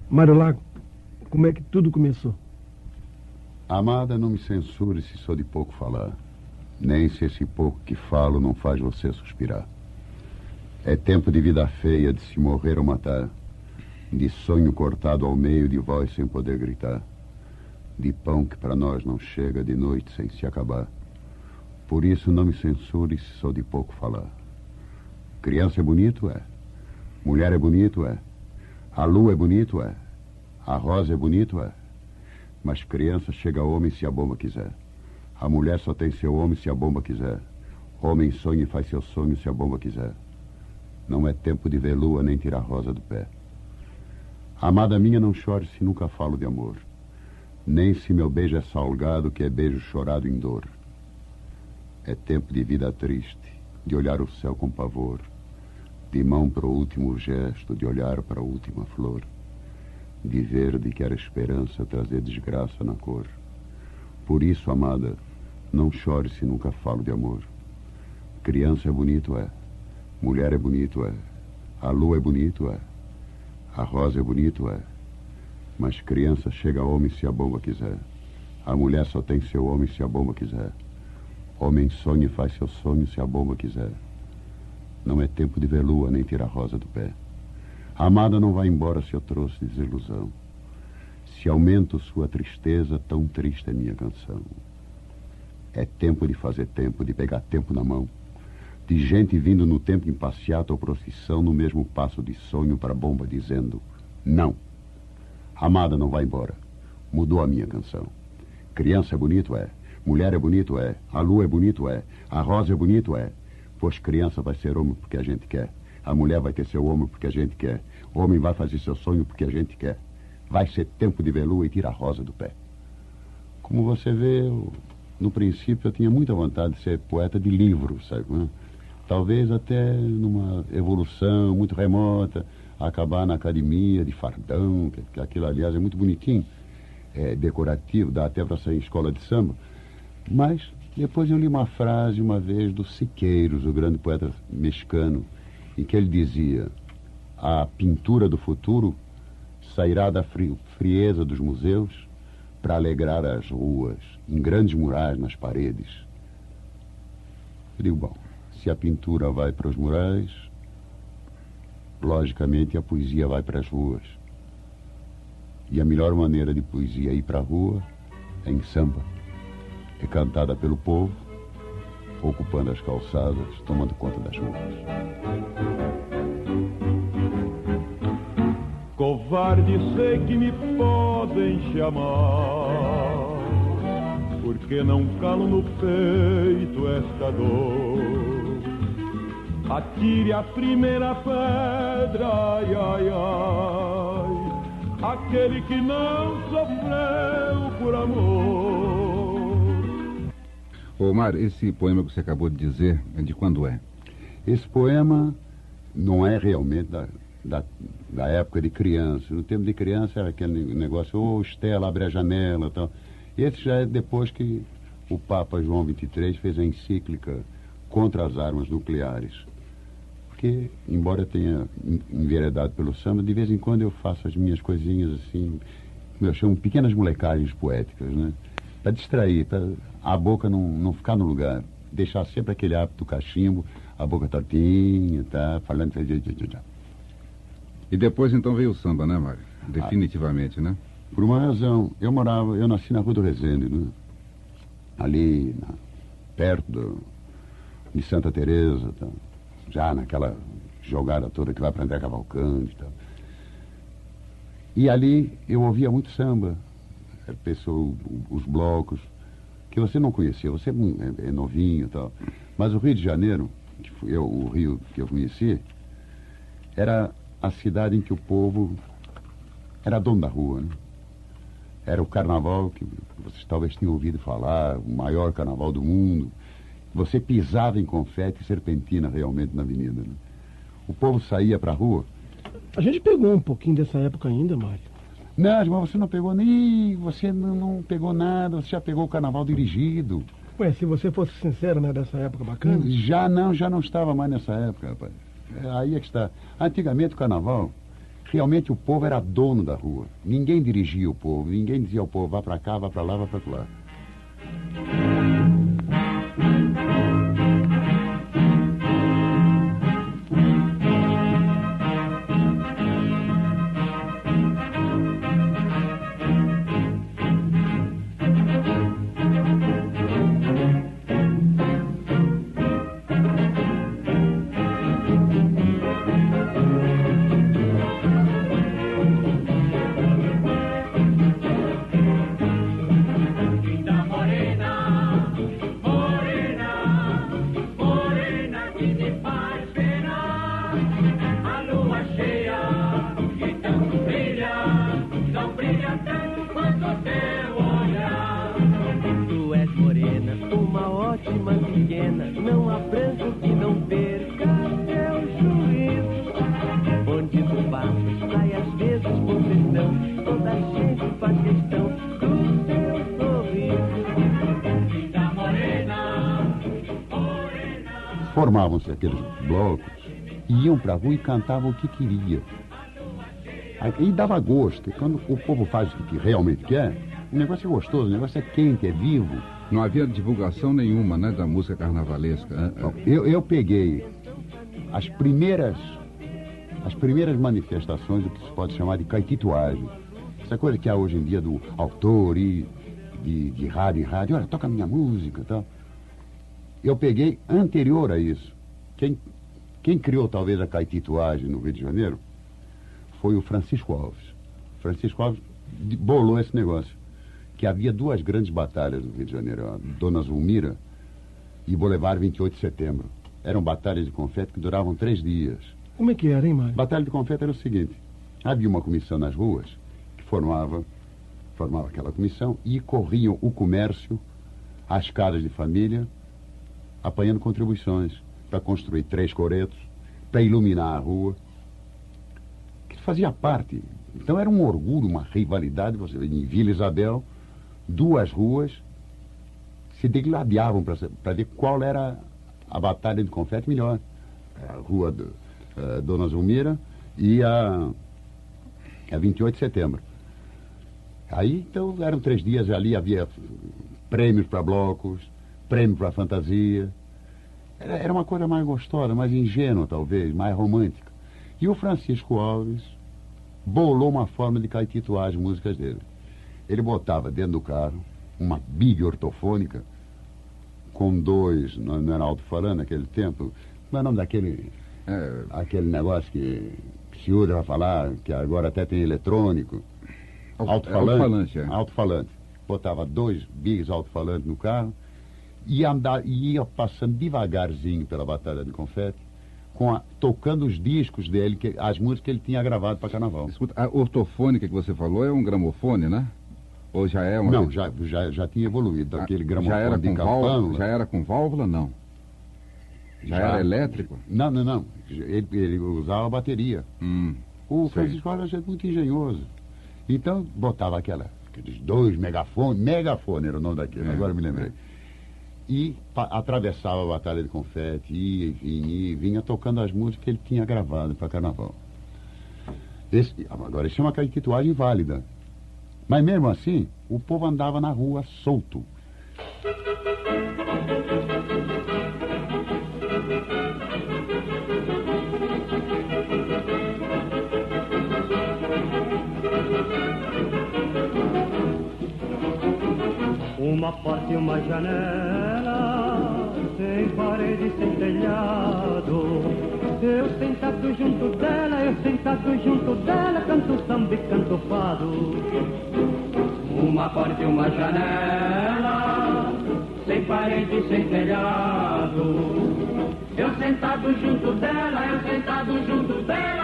Mário Lago, como é que tudo começou? Amada, não me censure se sou de pouco falar, nem se esse pouco que falo não faz você suspirar. É tempo de vida feia, de se morrer ou matar, de sonho cortado ao meio, de voz sem poder gritar, de pão que para nós não chega, de noite sem se acabar. Por isso não me censure se sou de pouco falar. Criança é bonito, é. Mulher é bonito, é. A lua é bonito, é. A rosa é bonito, é. Mas criança chega a homem se a bomba quiser. A mulher só tem seu homem se a bomba quiser. Homem sonha e faz seu sonho se a bomba quiser. Não é tempo de ver lua nem tirar rosa do pé. Amada minha, não chore se nunca falo de amor, nem se meu beijo é salgado, que é beijo chorado em dor. É tempo de vida triste, de olhar o céu com pavor, de mão para o último gesto, de olhar para a última flor, de verde que era esperança trazer desgraça na cor. Por isso, amada, não chore se nunca falo de amor. Criança é bonito, é. Mulher é bonito, é. A lua é bonito, é. A rosa é bonito, é. Mas criança chega a homem se a bomba quiser. A mulher só tem seu homem se a bomba quiser. Homem sonha e faz seu sonho se a bomba quiser. Não é tempo de ver lua nem tirar rosa do pé. Amada, não vai embora se eu trouxe desilusão. Se aumento sua tristeza, tão triste é minha canção. É tempo de fazer tempo, de pegar tempo na mão, de gente vindo no tempo em passeata ou procissão, no mesmo passo de sonho para a bomba, dizendo não. Amada, não vai embora. Mudou a minha canção. Criança é bonito, é. Mulher é bonito, é. A lua é bonito, é. A rosa é bonito, é. Pois criança vai ser homem porque a gente quer. A mulher vai ter seu homem porque a gente quer. O homem vai fazer seu sonho porque a gente quer. Vai ser tempo de ver lua e tirar a rosa do pé. Como você vê, no princípio eu tinha muita vontade de ser poeta de livro, sabe? Né? Talvez até numa evolução muito remota, acabar na academia de fardão, que aquilo, aliás, é muito bonitinho, é decorativo, dá até para sair em escola de samba. Mas depois eu li uma frase uma vez do Siqueiros, o grande poeta mexicano, em que ele dizia: a pintura do futuro sairá da frieza dos museus para alegrar as ruas, em grandes murais nas paredes. Eu digo, bom, se a pintura vai para os murais, logicamente a poesia vai para as ruas. E a melhor maneira de poesia ir para a rua é em samba. É cantada pelo povo, ocupando as calçadas, tomando conta das ruas. Covarde sei que me podem chamar, porque não calo no peito esta dor. Atire a primeira pedra, ai, ai, ai, aquele que não sofreu por amor. Ô Mário, esse poema que você acabou de dizer, de quando é? Esse poema não é realmente da época de criança. No tempo de criança era aquele negócio, ô Estela, abre a janela e tal. Esse já é depois que o Papa João XXIII fez a encíclica contra as armas nucleares. Porque, embora eu tenha enveredado pelo samba, de vez em quando eu faço as minhas coisinhas assim, eu chamo pequenas molecagens poéticas, né? Para distrair, para a boca não ficar no lugar. Deixar sempre aquele hábito do cachimbo, a boca tortinha, tá? Falando... E depois então veio o samba, né, Mário? Definitivamente, né? Por uma razão, eu nasci na Rua do Resende, né? Ali, perto de Santa Teresa, tá? Já naquela jogada toda que vai para André Cavalcante, tá? E ali eu ouvia muito samba, os blocos, que você não conhecia, você é novinho e tal. Mas o Rio de Janeiro, que foi o Rio que eu conheci, era a cidade em que o povo era dono da rua, né? Era o carnaval que vocês talvez tenham ouvido falar, o maior carnaval do mundo. Você pisava em confete e serpentina realmente na avenida, né? O povo saía para a rua. A gente pegou um pouquinho dessa época ainda, Mário. Não, mas você não pegou você não pegou nada, você já pegou o carnaval dirigido. Ué, se você fosse sincero, né, dessa época bacana? Já não estava mais nessa época, rapaz. Aí é que está. Antigamente o carnaval Realmente o povo era dono da rua. Ninguém dirigia o povo, ninguém dizia ao povo, vá para cá, vá para lá, vá para lá. Formavam-se aqueles blocos, iam para a rua e cantavam o que queriam. E dava gosto. Quando o povo faz o que realmente quer, o negócio é gostoso, o negócio é quente, é vivo. Não havia divulgação nenhuma, né, da música carnavalesca. Bom, eu peguei as primeiras manifestações do que se pode chamar de caetituagem. Essa coisa que há hoje em dia do autor e de rádio em rádio, olha, toca a minha música e tal. Eu peguei anterior a isso. Quem criou talvez a caetituagem no Rio de Janeiro foi o Francisco Alves. Francisco Alves bolou esse negócio. Que havia duas grandes batalhas no Rio de Janeiro, a Dona Zulmira e Boulevard 28 de Setembro. Eram batalhas de confete que duravam 3 dias. Como é que era, hein, Mário? Batalha de confete era o seguinte: havia uma comissão nas ruas que formava aquela comissão e corriam o comércio às casas de família apanhando contribuições para construir 3 coretos, para iluminar a rua, que fazia parte. Então era um orgulho, uma rivalidade. Você vê, em Vila Isabel, 2 ruas se degladiavam para ver qual era a batalha de confete melhor. A rua Dona Zulmira e a 28 de Setembro. Aí, então, eram 3 dias ali, havia prêmios para blocos, prêmio para fantasia. Era uma coisa mais gostosa, mais ingênua, talvez, mais romântica. E o Francisco Alves bolou uma forma de caetituar as músicas dele. Ele botava dentro do carro uma big ortofônica com 2, não era alto-falante naquele tempo, não é o nome daquele aquele negócio que se usa para falar, que agora até tem eletrônico. Alto-falante. Alto-falante. Botava 2 bigs alto-falantes no carro e ia passando devagarzinho pela Batalha de Confete, tocando os discos dele, as músicas que ele tinha gravado para carnaval. Escuta, a ortofônica que você falou é um gramofone, né? Ou já é uma... Não, já tinha evoluído. Daquele gramofone já era de com capânula. válvula? Já era com válvula, não? Já era elétrico? Não. Ele usava bateria. O Francisco era gente muito engenhoso. Então, botava aqueles 2 megafones. Megafone era o nome daquele, agora me lembrei. E atravessava a Batalha de Confete, ia e vinha tocando as músicas que ele tinha gravado para carnaval. Agora, isso é uma caetituagem válida. Mas mesmo assim, o povo andava na rua solto. Uma porta e uma janela, sem parede, sem telhado. Eu sentado junto dela, canto samba e canto fado. Uma porta e uma janela, sem parede, sem telhado. Eu sentado junto dela,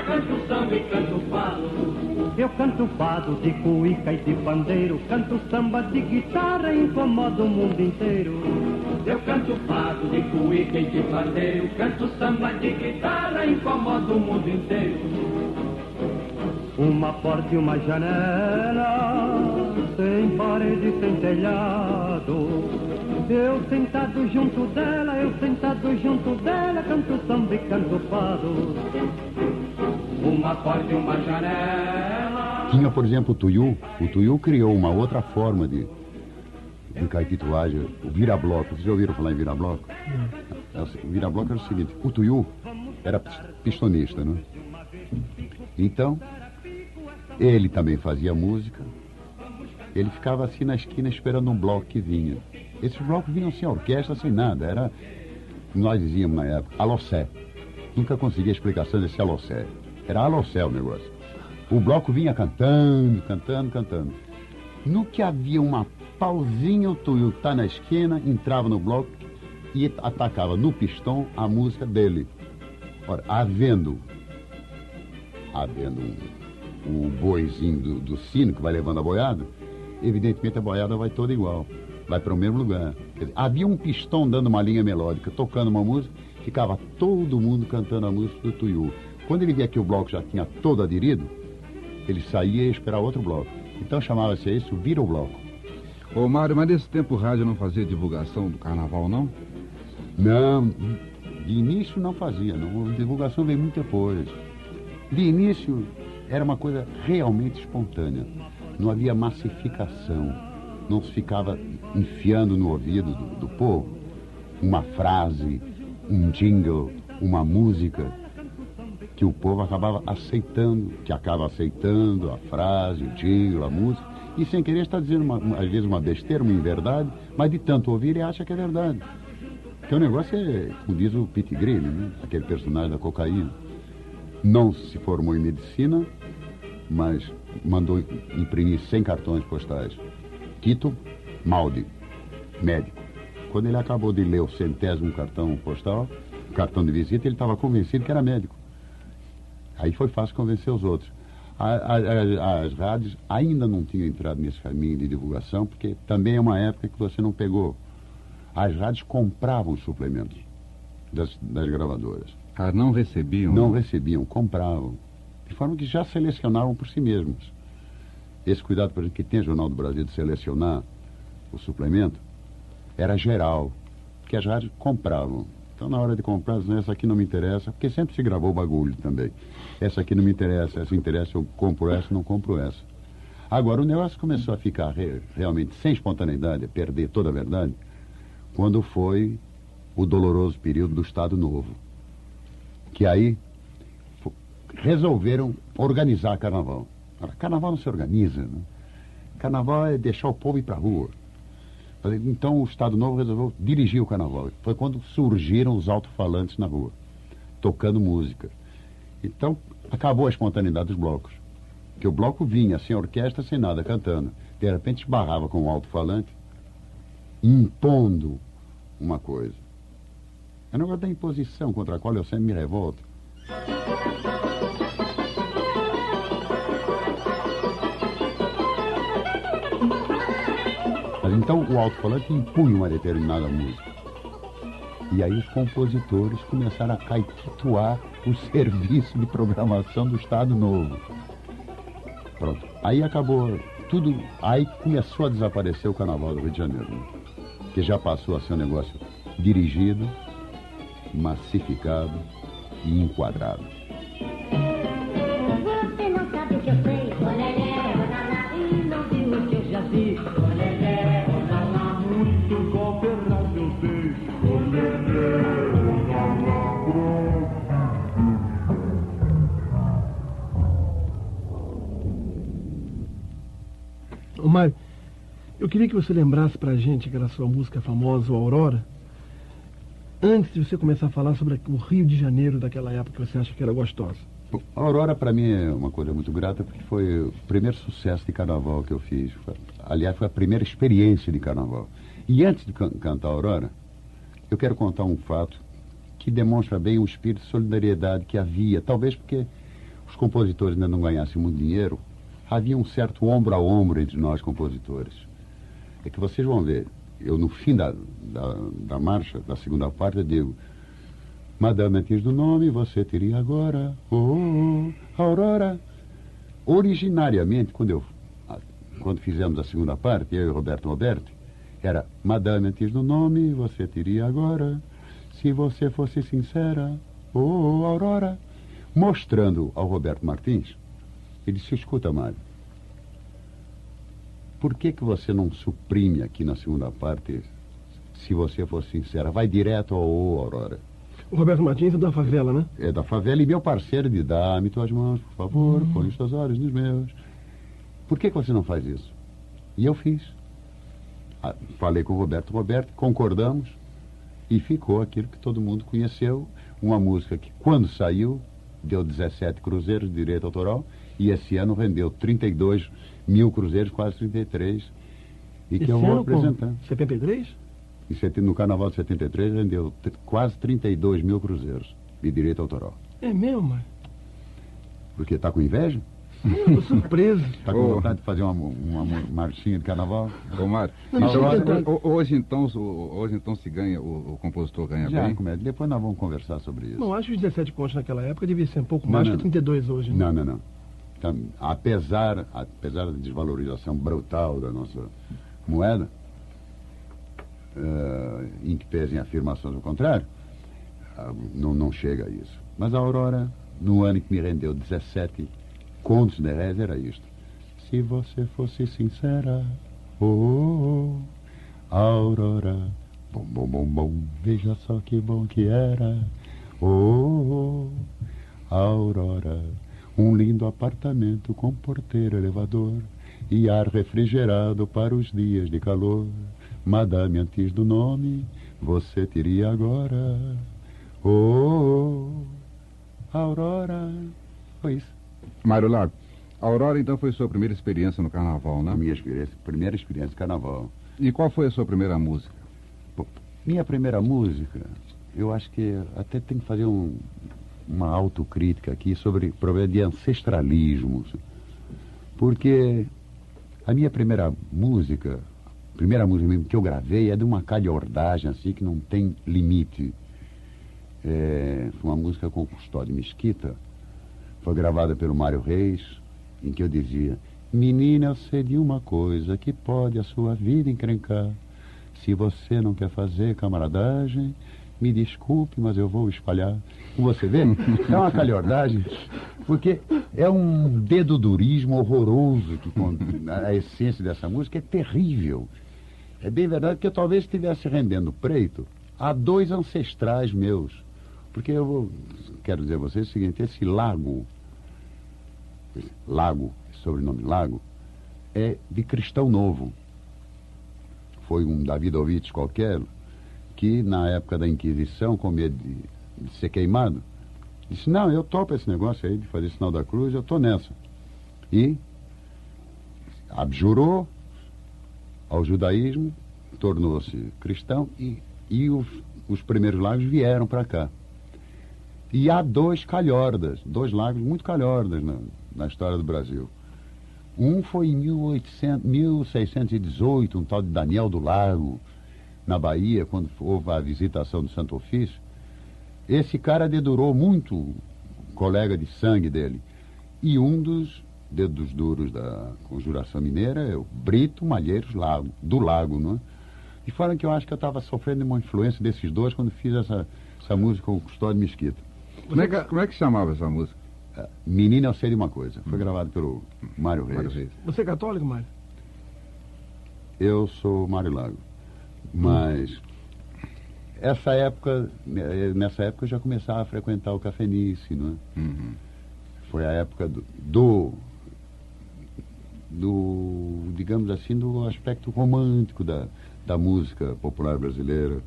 canto samba e canto fado. Eu canto fado de cuíca e de pandeiro, canto samba de guitarra e incomodo o mundo inteiro. Eu canto fado de cuíca e de pandeiro, canto samba de guitarra e incomodo o mundo inteiro. Uma porta e uma janela, sem parede, sem telhado. Eu sentado junto dela, canto samba e canto fado. uma porta e uma janela. Tinha, por exemplo, o Tuiú. O Tuiú criou uma outra forma de caetituagem, o virabloco. Vocês já ouviram falar em virabloco? O virabloco era o seguinte, o Tuiú era pistonista, né? Então, ele também fazia música, ele ficava assim na esquina esperando um bloco que vinha. Esses blocos vinham sem orquestra, sem nada, era, nós dizíamos na época, alossé. Nunca consegui a explicação desse alossé. Era alossé o negócio. O bloco vinha cantando, cantando, cantando. No que havia uma pausinha, o Tuiú tá na esquina, entrava no bloco e atacava no pistão a música dele. Ora, havendo um boizinho do sino que vai levando a boiada, evidentemente a boiada vai toda igual, vai para o mesmo lugar. Quer dizer, havia um pistão dando uma linha melódica, tocando uma música, ficava todo mundo cantando a música do Tuiú. Quando ele via que o bloco já tinha todo aderido, ele saía e ia esperar outro bloco. Então chamava-se isso vira-o-bloco. Ô Mário, mas nesse tempo o rádio não fazia divulgação do carnaval, não? Não, de início não fazia, não. A divulgação veio muito depois. De início era uma coisa realmente espontânea. Não havia massificação. Não se ficava enfiando no ouvido do povo uma frase, um jingle, uma música que o povo acabava aceitando, que acaba aceitando a frase, o jingle, a música, e sem querer está dizendo às vezes uma besteira, uma inverdade, mas de tanto ouvir ele acha que é verdade. Porque o negócio é, como diz o Pete Green, né? Aquele personagem da cocaína. Não se formou em medicina, mas mandou imprimir 100 cartões postais. Tito Maldi, médico. Quando ele acabou de ler o 100º cartão postal, cartão de visita, ele estava convencido que era médico. Aí foi fácil convencer os outros. As rádios ainda não tinham entrado nesse caminho de divulgação, porque também é uma época que você não pegou. As rádios compravam os suplementos das gravadoras. Não recebiam? Não recebiam, compravam. De forma que já selecionavam por si mesmos. Esse cuidado, por exemplo, que tem o Jornal do Brasil de selecionar o suplemento, era geral, porque as rádios compravam. Então, na hora de comprar, essa aqui não me interessa, porque sempre se gravou o bagulho também. Essa aqui não me interessa, essa interessa, eu compro essa, não compro essa. Agora, o negócio começou a ficar realmente sem espontaneidade, a perder toda a verdade, quando foi o doloroso período do Estado Novo. Que aí resolveram organizar carnaval. Carnaval não se organiza, né? Carnaval é deixar o povo ir para a rua. Então o Estado Novo resolveu dirigir o carnaval. Foi quando surgiram os alto-falantes na rua, tocando música. Então acabou a espontaneidade dos blocos. Porque o bloco vinha sem orquestra, sem nada, cantando. De repente esbarrava com o alto-falante, impondo uma coisa. É um negócio da imposição contra a qual eu sempre me revolto. Mas então o alto-falante impunha uma determinada música. E aí os compositores começaram a caetituar o serviço de programação do Estado Novo. Pronto. Aí acabou tudo, aí começou a desaparecer o Carnaval do Rio de Janeiro, né? Que já passou a ser um negócio dirigido, massificado e enquadrado. Você não sabe o que eu sei, olé, olá, e não viu o que eu já vi, olé, olá, Muitos alternados eu sei. Ô Mário, eu queria que você lembrasse pra gente aquela sua música famosa, o Aurora, antes de você começar a falar sobre o Rio de Janeiro daquela época que você acha que era gostosa. A Aurora, para mim, é uma coisa muito grata, porque foi o primeiro sucesso de carnaval que eu fiz. Aliás, foi a primeira experiência de carnaval. E antes de cantar a Aurora, eu quero contar um fato que demonstra bem o espírito de solidariedade que havia. Talvez porque os compositores ainda não ganhassem muito dinheiro, havia um certo ombro a ombro entre nós, compositores. É que vocês vão ver, eu no fim da marcha, da segunda parte, eu digo: Madame, antes do nome, você teria agora, Aurora. Originariamente, quando fizemos a segunda parte, eu e Roberto Roberti, era: Madame, antes do nome, você teria agora, se você fosse sincera, Aurora. mostrando ao Roberto Martins, ele disse: escuta, Mário, por que você não suprime aqui na segunda parte, se você for sincera, vai direto ao Aurora? O Roberto Martins é da favela, né? É da favela e meu parceiro de dá-me tuas mãos, por favor, põe os teus olhos nos meus. Por que você não faz isso? E eu fiz. Falei com o Roberto, concordamos e ficou aquilo que todo mundo conheceu, uma música que quando saiu deu 17 cruzeiros de direito autoral e esse ano rendeu 32 mil cruzeiros, quase 33, e que Esse eu vou ano, apresentando. 73? No Carnaval de 73 rendeu quase 32 mil cruzeiros de direito autoral. É mesmo, Mário? Porque tá com inveja? Eu tô surpreso. Tá com vontade de fazer uma marchinha de carnaval? Ô, Mário, Não, deixa eu tentar. hoje então se ganha, o compositor ganha Já, bem? comédia. Depois nós vamos conversar sobre isso. Não, acho que os 17 contos naquela época devia ser um pouco Não, mais não. que 32 hoje, né? Não. Então, apesar da desvalorização brutal da nossa moeda, em que pesem afirmações ao contrário, não chega a isso. Mas a Aurora, no ano que me rendeu 17 contos de réis, era isto: se você fosse sincera, Aurora, bom, veja só que bom que era, Aurora, um lindo apartamento com porteiro elevador e ar refrigerado para os dias de calor. Madame, antes do nome, você teria agora, Aurora. Foi isso. Mário Lago, a Aurora então foi sua primeira experiência no carnaval, né? A minha primeira experiência de carnaval. E qual foi a sua primeira música? Bom, minha primeira música, eu acho que até tem que fazer uma autocrítica aqui sobre o problema de ancestralismo. Porque a minha primeira música mesmo que eu gravei é de uma calhordagem assim que não tem limite. Foi uma música com o Custódio Mesquita, foi gravada pelo Mário Reis, em que eu dizia: menina, eu sei de uma coisa que pode a sua vida encrencar. Se você não quer fazer camaradagem, me desculpe, mas eu vou espalhar. Você vê? É uma calhordagem, porque é um dedudurismo horroroso, que a essência dessa música é terrível. É bem verdade que eu talvez estivesse rendendo preito a dois ancestrais meus. Porque quero dizer a vocês o seguinte: esse Lago, sobrenome Lago, é de Cristão Novo. Foi um Davidovich qualquer que, na época da Inquisição, com medo de ser queimado, disse: não, eu topo esse negócio aí de fazer sinal da cruz, eu tô nessa. E abjurou ao judaísmo, tornou-se cristão e os primeiros lagos vieram para cá. E há dois lagos muito calhordas na história do Brasil. Um foi em 1618, um tal de Daniel do Lago, na Bahia, quando houve a visitação do Santo Ofício. Esse cara dedurou muito colega de sangue dele. E um dos dedos duros da Conjuração Mineira é o Brito Malheiros do Lago, não é? E falam que eu acho que eu estava sofrendo uma influência desses dois quando fiz essa música com o Custódio Mesquita. Como é que chamava essa música? Menina, eu sei de uma coisa. Foi gravado pelo Mário Reis. Você é católico, Mário? Eu sou Mário Lago. Mas nessa época eu já começava a frequentar o Cafenice, não é? Uhum. Foi a época digamos assim, do aspecto romântico da música popular brasileira.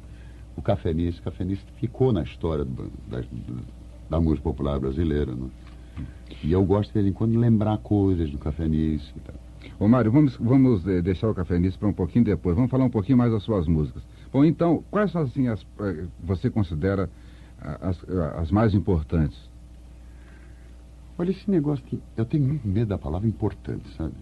O Cafenice ficou na história da música popular brasileira, não é? E eu gosto de vez em quando de lembrar coisas do Cafenice e tal. Ô Mário, vamos deixar o Cafenice para um pouquinho depois. Vamos falar um pouquinho mais das suas músicas. Bom, então, quais são assim você considera as mais importantes? Olha, esse negócio que eu tenho muito medo da palavra importante, sabe?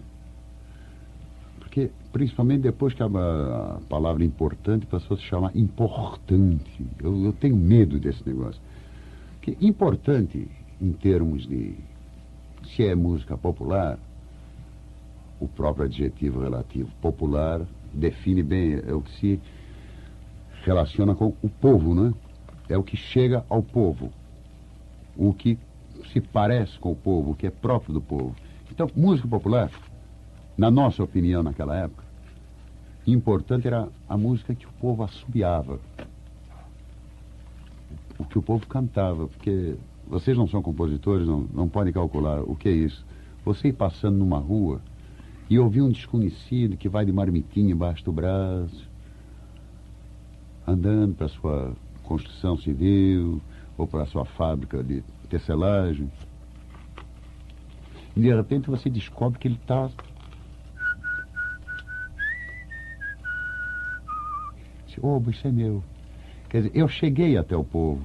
Porque, principalmente depois que a palavra importante passou a se chamar importante, eu tenho medo desse negócio. Porque importante, em termos de se é música popular, o próprio adjetivo relativo popular define bem, é o que se relaciona com o povo, né? É o que chega ao povo, o que se parece com o povo, o que é próprio do povo. Então, música popular, na nossa opinião naquela época, importante era a música que o povo assobiava, o que o povo cantava, porque vocês não são compositores, não podem calcular o que é isso. Você ir passando numa rua e ouvir um desconhecido que vai de marmitinha embaixo do braço, andando para a sua construção civil ou para a sua fábrica de tecelagem, e de repente você descobre que ele está... Oba, isso é meu. Quer dizer, eu cheguei até o povo,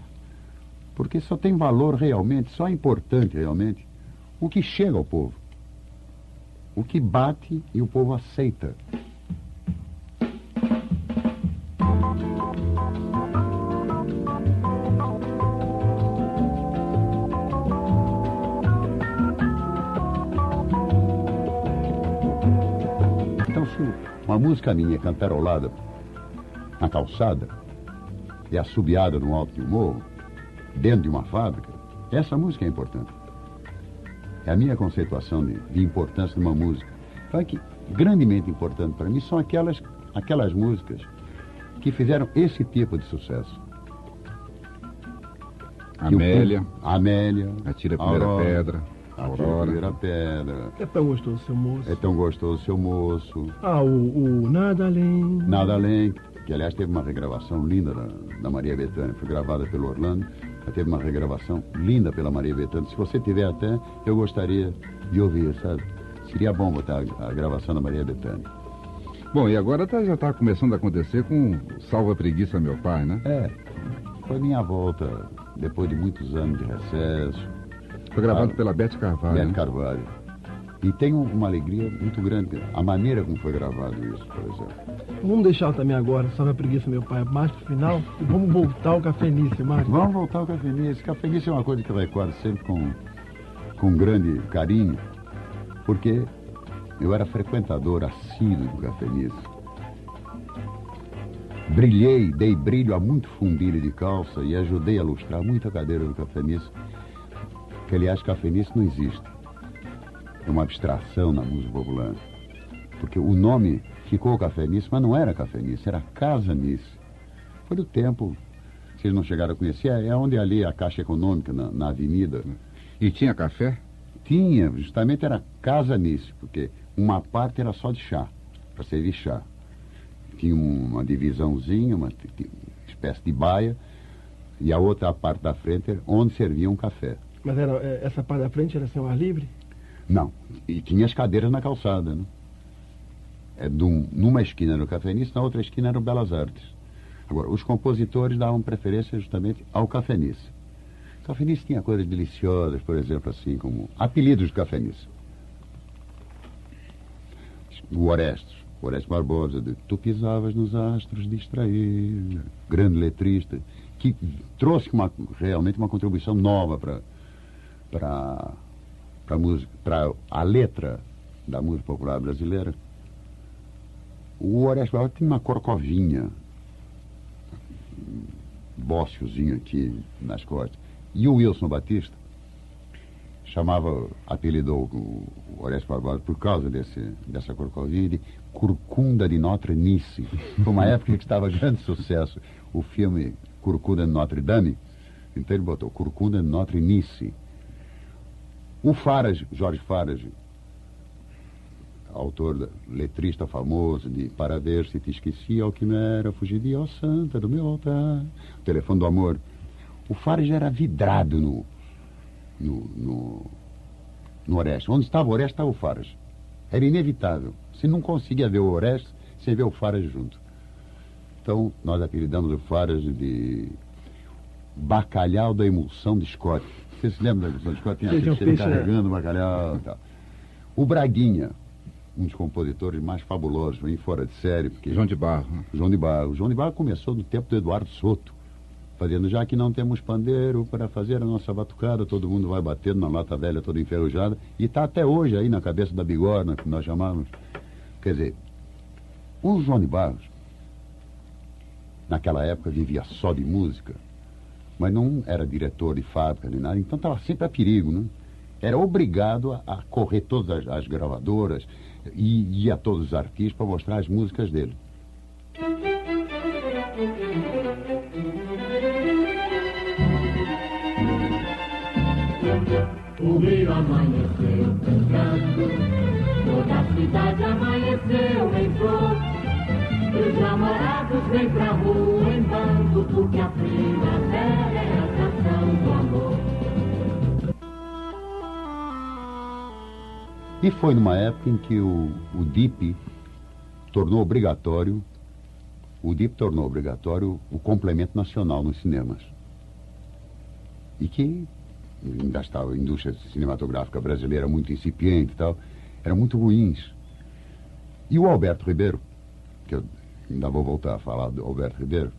porque só tem valor realmente, só é importante realmente o que chega ao povo, o que bate e o povo aceita. Então, se uma música minha é cantarolada na calçada e assobiada no alto de um morro, dentro de uma fábrica, essa música é importante. É a minha conceituação de importância de uma música. Então, é que grandemente importante para mim são aquelas músicas que fizeram esse tipo de sucesso. Amélia. Amélia. Atira a primeira Aurora, pedra. Atira a Aurora. primeira pedra. É tão gostoso, seu moço. É tão gostoso, seu moço. Ah, o Nada Além. Nada Além, que aliás teve uma regravação linda da Maria Bethânia, foi gravada pelo Orlando, mas teve uma regravação linda pela Maria Bethânia. Se você tiver até, eu gostaria de ouvir, sabe? Seria bom botar a gravação da Maria Bethânia. Bom, e agora já está começando a acontecer com Salva a Preguiça, Meu Pai, né? É, foi minha volta depois de muitos anos de recesso. Foi gravado pela Beth Carvalho. Beth né? Carvalho. E tenho uma alegria muito grande, a maneira como foi gravado isso, por exemplo. Vamos deixar também agora, Salve a Preguiça, Meu Pai, mais pro final, e vamos voltar ao Cafenice, Mário. Vamos voltar ao Cafenice. Cafenice é uma coisa que eu recordo sempre com grande carinho, porque eu era frequentador assíduo do Cafenice. Dei brilho a muito fundilho de calça e ajudei a lustrar muita cadeira do Cafenice, que aliás Cafenice não existe. É uma abstração na música popular. Porque o nome ficou Cafenice, mas não era Cafenice, era Casanice. Foi do tempo, vocês não chegaram a conhecer, é onde ali a Caixa Econômica, na avenida. E tinha café? Tinha, justamente era Casanice, porque uma parte era só de chá, para servir chá. Tinha uma divisãozinha, uma espécie de baia, e a outra parte da frente era onde servia um café. Mas essa parte da frente era sem ar livre? Não, e tinha as cadeiras na calçada, né? Numa esquina era o Cafenice, na outra esquina era o Belas Artes. Agora, os compositores davam preferência justamente ao Cafenice. O Cafenice tinha coisas deliciosas, por exemplo, assim como apelidos do Cafenice. O Orestes Barbosa, de Tu pisavas nos astros distraído, grande letrista, que trouxe realmente uma contribuição nova para a letra da música popular brasileira. O Orestes Barbosa tinha uma corcovinha, um bóciozinho aqui nas costas. E o Wilson Batista apelidou o Orestes Barbosa por causa dessa corcovinha de Corcunda de Notre Nice. Foi uma época que estava grande sucesso o filme Corcunda de Notre Dame, então ele botou Corcunda de Notre Nice. O Farage, Jorge Farage, autor, letrista famoso de Para Ver Se Te Esqueci, ao que não era, fugir de ó santa do meu altar, o Telefone do Amor. O Farage era vidrado no Orestes. Onde estava o Orestes, estava o Farage. Era inevitável. Você não conseguia ver o Orestes sem ver o Farage junto. Então, nós apelidamos o Farage de Bacalhau da Emulsão de Scott. Você se lembra da Emulsão de Scott? Tinha ele carregando o bacalhau e tal. O Braguinha, um dos compositores mais fabulosos, vem fora de série. Porque João de Barro. João de Barro. João de Barro começou no tempo do Eduardo Soto, fazendo, já que não temos pandeiro para fazer a nossa batucada, todo mundo vai batendo na lata velha toda enferrujada, e está até hoje aí na cabeça da bigorna, que nós chamamos. Quer dizer, o João de Barros, naquela época, vivia só de música, mas não era diretor de fábrica nem nada, então estava sempre a perigo, né? Era obrigado a correr todas as gravadoras e ir a todos os artistas para mostrar as músicas dele. O rio amanheceu cantando, toda a cidade amanheceu em flor. Os namorados vêm pra rua em bando, porque a primavera é a canção do amor. E foi numa época em que o DIP tornou obrigatório o complemento nacional nos cinemas. E que ainda estava a indústria cinematográfica brasileira muito incipiente e tal, eram muito ruins. E o Alberto Ribeiro, que eu ainda vou voltar a falar do Alberto Ribeiro,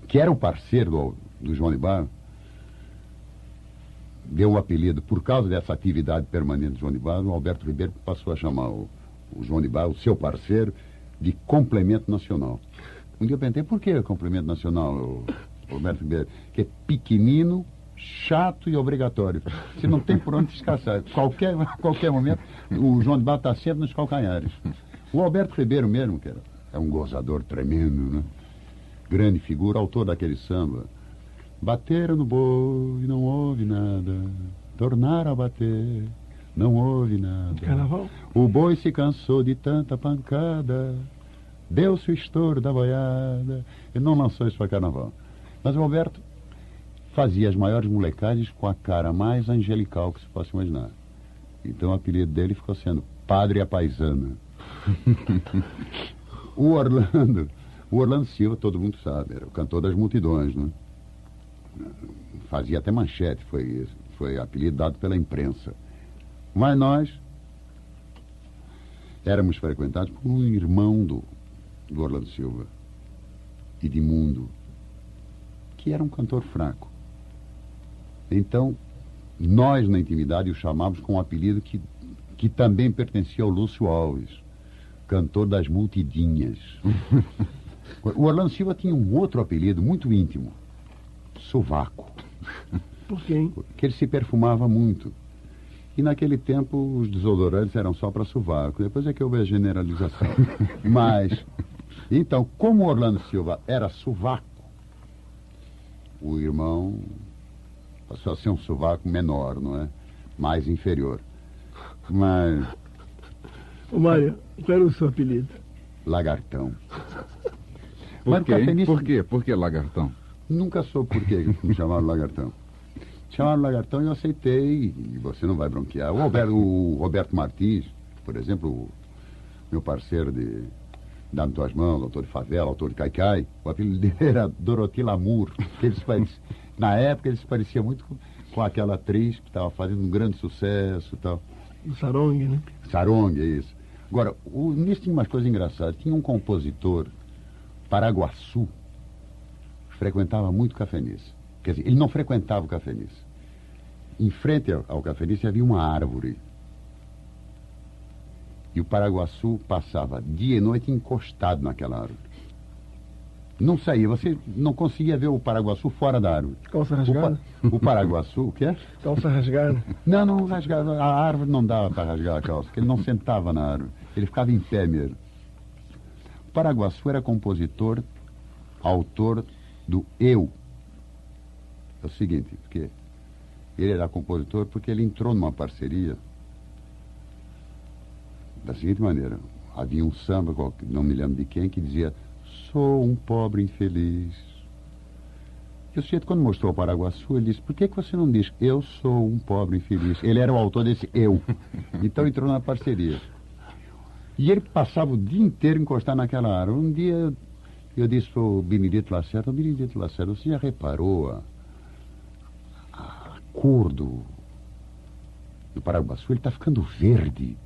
que era o parceiro do João de Barro, deu o apelido, por causa dessa atividade permanente do João de Barro, o Alberto Ribeiro passou a chamar o João de Barro, o seu parceiro, de complemento nacional. Um dia eu perguntei, por que complemento nacional, o Alberto Ribeiro? Que é pequenino, chato e obrigatório. Você não tem por onde descansar. Qualquer momento, o João de Barro está sempre nos calcanhares. O Alberto Ribeiro mesmo, que é um gozador tremendo, né? Grande figura, autor daquele samba. Bateram no boi, não houve nada. Tornaram a bater, não houve nada. Carnaval? O boi se cansou de tanta pancada, deu-se o estouro da boiada. Ele não lançou isso para carnaval. Mas o Alberto fazia as maiores molecagens com a cara mais angelical que se possa imaginar. Então o apelido dele ficou sendo Padre a Paisana. O Orlando Silva, todo mundo sabe, era o cantor das multidões, né? Fazia até manchete, foi apelido dado pela imprensa. Mas nós éramos frequentados por um irmão do Orlando Silva, Edmundo, que era um cantor fraco. Então, nós na intimidade o chamávamos com um apelido que também pertencia ao Lúcio Alves, cantor das multidinhas. O Orlando Silva tinha um outro apelido muito íntimo, Sovaco. Por quê, hein? Porque ele se perfumava muito. E naquele tempo os desodorantes eram só para sovaco. Depois é que houve a generalização. Mas, então, como o Orlando Silva era sovaco, o irmão passou a ser um sovaco menor, não é? Mais inferior. Mas... Ô Mário, qual era o seu apelido? Lagartão. Por quê? Por quê? Por que lagartão? Nunca soube por que me chamaram Lagartão. Chamaram Lagartão e eu aceitei, e você não vai bronquear. O Roberto Martins, por exemplo, o meu parceiro de Dá-me Tuas Mãos, autor de Favela, autor de Caicai, o apelido dele era Dorothy Lamour. Na época ele se parecia muito com aquela atriz que estava fazendo um grande sucesso e tal. O Sarong, né? Sarong, é isso. Agora, nisso tinha umas coisas engraçadas. Tinha um compositor, Paraguaçu, frequentava muito o Cafenice. Quer dizer, ele não frequentava o Cafenice. Em frente ao Cafenice havia uma árvore. E o Paraguaçu passava dia e noite encostado naquela árvore. Não saía, você não conseguia ver o Paraguaçu fora da árvore. Calça rasgada? O Paraguaçu, o que é? Calça rasgada? Não rasgava. A árvore não dava para rasgar a calça, porque ele não sentava na árvore. Ele ficava em pé mesmo. O Paraguaçu era compositor, autor do Eu. É o seguinte, porque ele era compositor porque ele entrou numa parceria da seguinte maneira. Havia um samba, não me lembro de quem, que dizia: sou um pobre infeliz. E o sujeito, quando mostrou o Paraguaçu, ele disse: por que você não diz eu sou um pobre infeliz? Ele era o autor desse Eu. Então entrou na parceria. E ele passava o dia inteiro encostado naquela árvore. Um dia eu disse para o Benedito Lacerda: Benedito Lacerda, você já reparou a cor do Paraguaçu? Ele está ficando verde.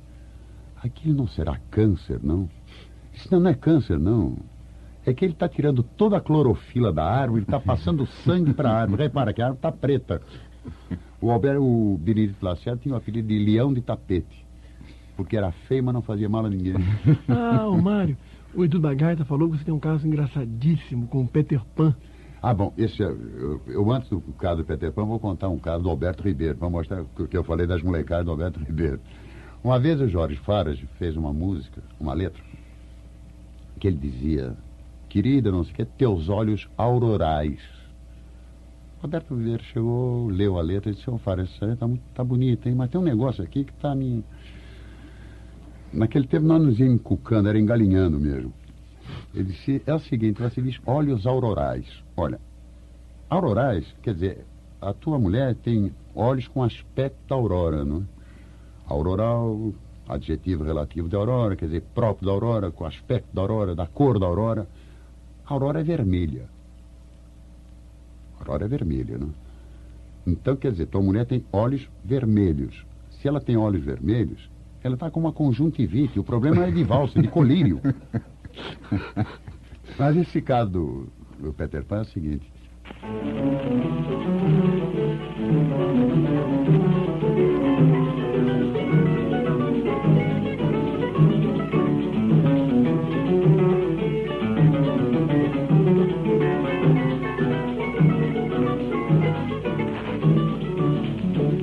Aquilo não será câncer, não? Isso não é câncer, não. É que ele está tirando toda a clorofila da árvore, ele está passando sangue para a árvore. Repara que a árvore está preta. O Benedito Lacerda tinha o apelido de Leão de Tapete, porque era feio, mas não fazia mal a ninguém. Ah, o Mário, o Edu da Gaita falou que você tem um caso engraçadíssimo com o Peter Pan. Ah, bom, eu antes do caso do Peter Pan, vou contar um caso do Alberto Ribeiro, para mostrar o que eu falei das molecadas do Alberto Ribeiro. Uma vez o Jorge Farage fez uma música, uma letra, que ele dizia: querida, não sei o que, teus olhos aurorais. O Alberto Ribeiro chegou, leu a letra e disse: ô Farage, essa letra tá bonita, hein? Mas tem um negócio aqui que tá me... Naquele tempo nós nos íamos encucando, era engalinhando mesmo. Ele disse: é o seguinte, você diz olhos aurorais. Olha, aurorais, quer dizer, a tua mulher tem olhos com aspecto da aurora, não é? Auroral, adjetivo relativo da aurora, quer dizer, próprio da aurora, com aspecto da aurora, da cor da aurora. A aurora é vermelha. A aurora é vermelha, não é? Então, quer dizer, tua mulher tem olhos vermelhos. Se ela tem olhos vermelhos, ela está com uma conjuntivite. O problema é de valsa, de colírio. Mas esse caso do Peter Pan é o seguinte.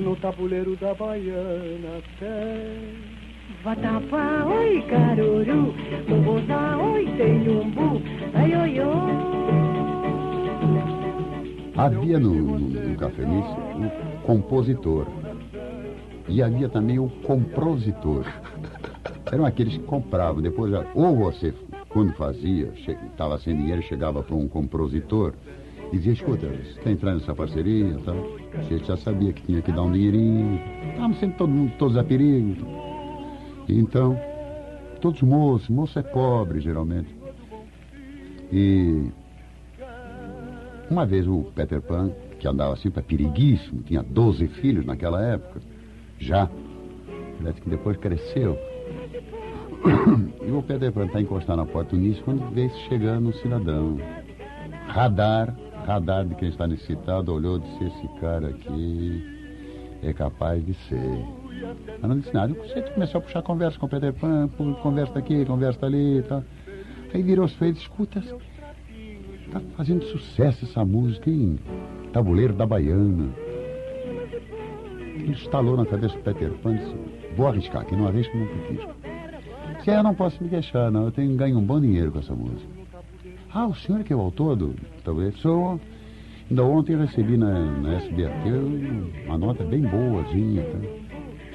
No tabuleiro da Baiana tem Vatapá, oi, caruru, munguzá, oi, tenhumbu, ai, oi, oi. Havia no Cafenice o compositor. E havia também o compositor. Eram aqueles que compravam. Depois, ou você, quando fazia, estava sem dinheiro, chegava para um compositor e dizia: escuta, você quer entrar nessa parceria? Tá? Você já sabia que tinha que dar um dinheirinho. Estávamos sempre todos a perigo. Então, todos moços, moço é pobre, geralmente. E uma vez o Peter Pan, que andava sempre periguíssimo, tinha 12 filhos naquela época, já, parece que depois cresceu. E o Peter Pan está encostado na porta do Nice quando vê chegando um cidadão. Radar de quem está necessitado, olhou e disse: esse cara aqui é capaz de ser. Mas não disse nada. Você começou a puxar conversa com o Peter Pan, conversa aqui, conversa ali e tal. Aí virou-se para ele: escuta, está fazendo sucesso essa música em Tabuleiro da Baiana. Ele estalou na cabeça do Peter Pan e disse: vou arriscar, que não arrisco, não arrisco. Se eu não posso me queixar, não, eu tenho ganho um bom dinheiro com essa música. Ah, o senhor que é o autor do Tabuleiro? Sou. Ainda ontem eu recebi na SBT uma nota bem boazinha, tá?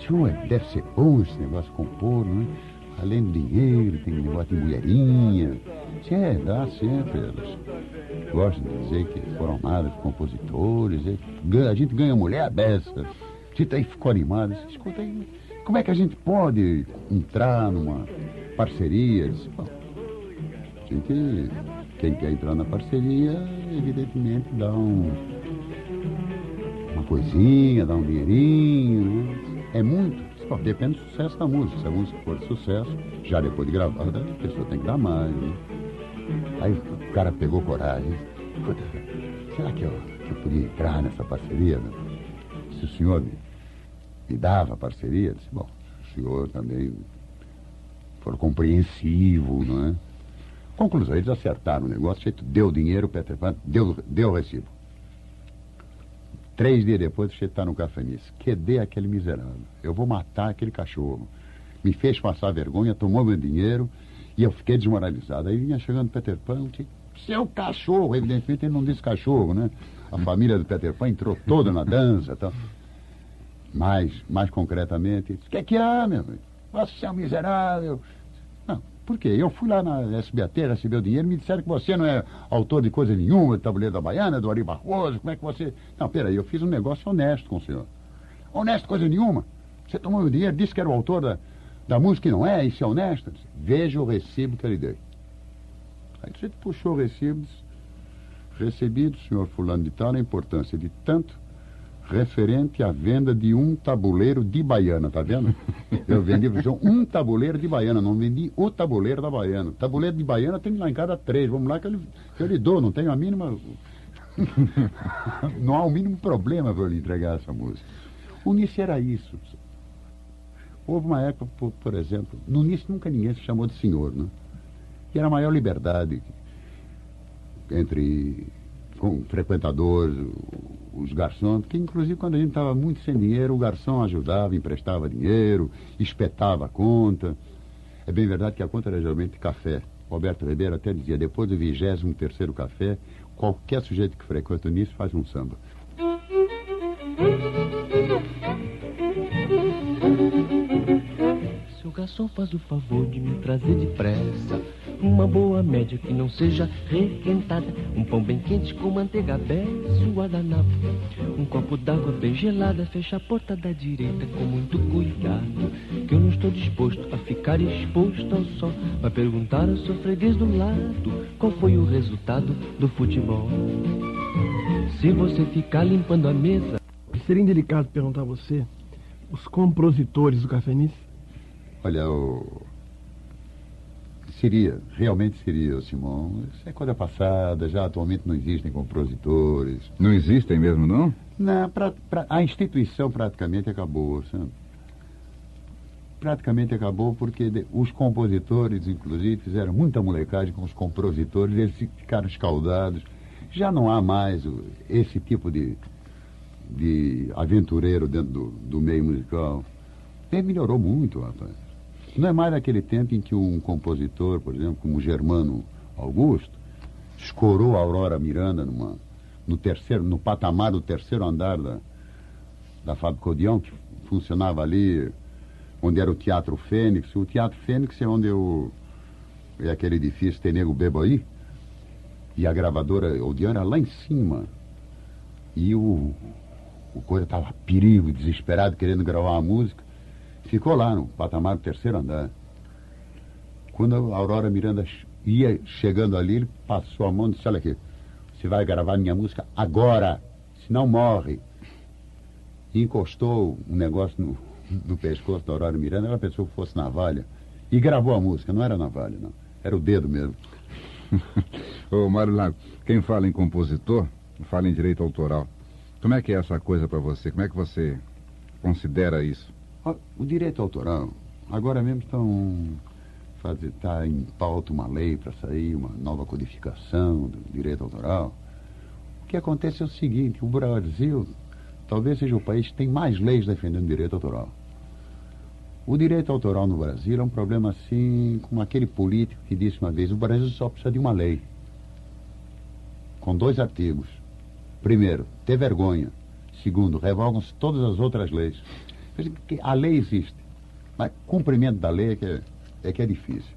Senhor, deve ser bom esse negócio de compor, não é? Além do dinheiro, tem um negócio de mulherinha. Sim, dá sempre. Elas gostam de dizer que foram amadas compositores. A gente ganha mulher dessa. Tita aí ficou animado. Escuta aí, como é que a gente pode entrar numa parceria? Disse, bom, quem quer entrar na parceria, evidentemente dá uma coisinha, dá um dinheirinho, né? É muito. Bom, depende do sucesso da música. Se a música for de sucesso, já depois de gravada, a pessoa tem que dar mais, né? Aí o cara pegou coragem. Será que eu podia entrar nessa parceria? Né? Se o senhor me dava a parceria, disse, bom, o senhor também for compreensivo, não é? Conclusão, eles acertaram o negócio, deu dinheiro, o Peter Pan deu o recibo. 3 dias depois, você está no Cafenice. Quedei aquele miserável. Eu vou matar aquele cachorro. Me fez passar vergonha, tomou meu dinheiro e eu fiquei desmoralizado. Aí vinha chegando o Peter Pan, seu cachorro. Evidentemente ele não disse cachorro, né? A família do Peter Pan entrou toda na dança e tal. Mais concretamente, disse, o que há, meu amigo? Você é um miserável. Não, por quê? Eu fui lá na SBT, recebi o dinheiro, me disseram que você não é autor de coisa nenhuma, de Tabuleiro da Baiana, do Ari Barroso, como é que você... Não, peraí, eu fiz um negócio honesto com o senhor. Honesto coisa nenhuma? Você tomou meu dinheiro, disse que era o autor da música e não é, isso é honesto? Disse, veja o recibo que eu lhe dei. Aí você puxou o recibo, disse, recebido, senhor fulano de tal, a importância de tanto referente à venda de um tabuleiro de Baiana, tá vendo? Eu vendi um tabuleiro de Baiana, não vendi o tabuleiro da Baiana. Tabuleiro de Baiana tem lá em cada 3, vamos lá que eu lhe dou, não tenho a mínima... não há o mínimo problema para eu lhe entregar essa música. O Nice era isso. Houve uma época, por exemplo, no Nice nunca ninguém se chamou de senhor, né? E era a maior liberdade entre com frequentadores, os garçons, porque inclusive quando a gente estava muito sem dinheiro, o garçom ajudava, emprestava dinheiro, espetava a conta. É bem verdade que a conta era geralmente café. Roberto Ribeiro até dizia, depois do 23º café, qualquer sujeito que frequenta nisso faz um samba. Seu garçom, faz o favor de me trazer depressa uma boa média que não seja requentada, um pão bem quente com manteiga bem suada na napa, um copo d'água bem gelada, fecha a porta da direita com muito cuidado, que eu não estou disposto a ficar exposto ao sol, vai perguntar ao seu freguês do lado qual foi o resultado do futebol. Se você ficar limpando a mesa... Seria indelicado perguntar a você os compositores do Cafenice? Olha, realmente seria, Simão. Isso é coisa passada, já atualmente não existem compositores. Não existem mesmo, não? Não, a instituição praticamente acabou, sabe? Praticamente acabou porque os compositores, inclusive, fizeram muita molecagem com os compositores, eles ficaram escaldados. Já não há mais esse tipo de aventureiro dentro do meio musical. Melhorou muito, rapaz. Não é mais naquele tempo em que um compositor, por exemplo, como o Germano Augusto, escorou a Aurora Miranda no patamar do terceiro andar da Fábrica Odeon, que funcionava ali, onde era o Teatro Fênix. O Teatro Fênix é onde é aquele edifício Tem Nego Bebo aí, e a gravadora Odeon era lá em cima. E o coisa estava perigo, desesperado, querendo gravar uma música. Ficou lá no patamar do terceiro andar. Quando a Aurora Miranda ia chegando ali, ele passou a mão e disse, olha aqui, você vai gravar minha música agora, senão morre. E encostou um negócio no pescoço da Aurora Miranda, ela pensou que fosse navalha, e gravou a música. Não era navalha, não. Era o dedo mesmo. Ô, Mário Lago, quem fala em compositor, fala em direito autoral. Como é que é essa coisa para você? Como é que você considera isso? O direito autoral, agora mesmo está em pauta uma lei para sair, uma nova codificação do direito autoral. O que acontece é o seguinte, o Brasil talvez seja o país que tem mais leis defendendo o direito autoral. O direito autoral no Brasil é um problema assim, como aquele político que disse uma vez, o Brasil só precisa de uma lei, com 2 artigos. Primeiro, ter vergonha. Segundo, revogam-se todas as outras leis. A lei existe, mas cumprimento da lei é que é difícil.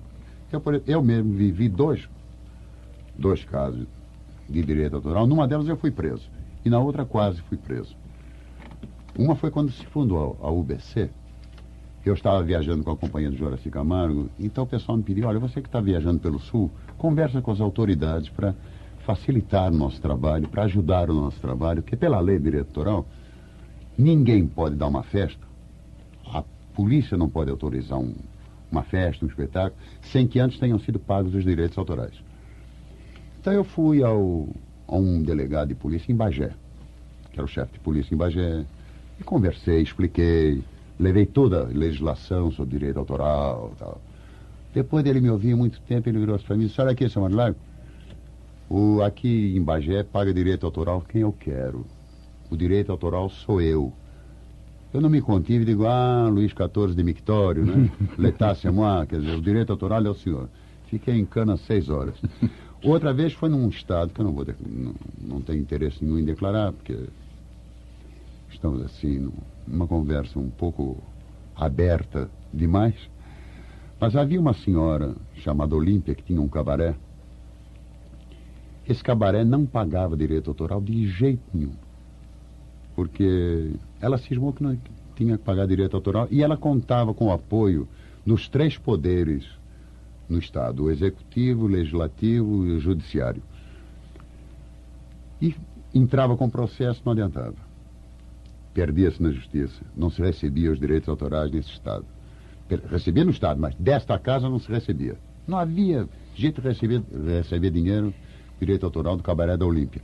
Eu mesmo vivi dois casos de direito autoral. Numa delas eu fui preso e na outra quase fui preso. Uma foi quando se fundou a UBC. Eu estava viajando com a companhia do Joraci Camargo, então o pessoal me pediu, olha, você que está viajando pelo Sul, conversa com as autoridades para facilitar o nosso trabalho, para ajudar o nosso trabalho, porque pela lei de direito autoral, ninguém pode dar uma festa, a polícia não pode autorizar uma festa, um espetáculo, sem que antes tenham sido pagos os direitos autorais. Então eu fui a um delegado de polícia em Bagé, que era o chefe de polícia em Bagé, e conversei, expliquei, levei toda a legislação sobre direito autoral e tal. Depois dele me ouvir muito tempo, ele virou para mim e disse, olha aqui, seu Mário Lago, aqui em Bagé paga direito autoral quem eu quero. O direito autoral sou eu. Eu não me contive e digo, Luís XIV de Mictório, né? Letácia moi, quer dizer, o direito autoral é o senhor. Fiquei em cana 6 horas. Outra vez foi num estado que eu não tenho interesse nenhum em declarar, porque estamos assim, numa conversa um pouco aberta demais. Mas havia uma senhora chamada Olímpia que tinha um cabaré. Esse cabaré não pagava direito autoral de jeito nenhum. Porque ela cismou que não tinha que pagar direito autoral e ela contava com o apoio dos 3 poderes no Estado, o Executivo, o Legislativo e o Judiciário. E entrava com processo, não adiantava. Perdia-se na justiça, não se recebia os direitos autorais nesse Estado. Recebia no Estado, mas desta casa não se recebia. Não havia jeito de receber dinheiro, direito autoral do cabaré da Olímpia.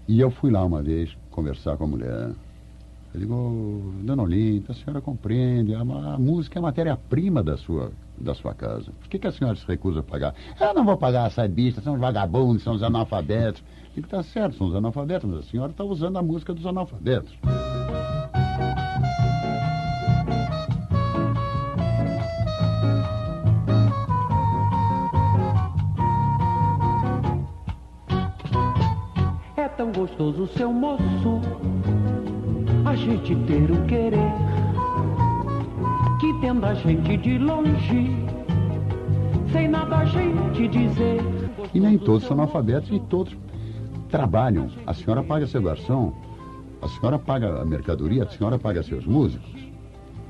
E eu fui lá uma vez conversar com a mulher. Eu digo, Dona Olinda, a senhora compreende, a música é a matéria-prima da sua casa. Por que a senhora se recusa a pagar? Eu não vou pagar essa bista, são os vagabundos, são os analfabetos. Eu digo, tá certo, são os analfabetos, mas a senhora está usando a música dos analfabetos. É tão gostoso, seu moço, a gente ter o querer que tendo a gente de longe, sem nada a gente dizer. E nem todos são analfabetos e todos trabalham. A senhora paga seu garçom, a senhora paga a mercadoria, a senhora paga seus músicos,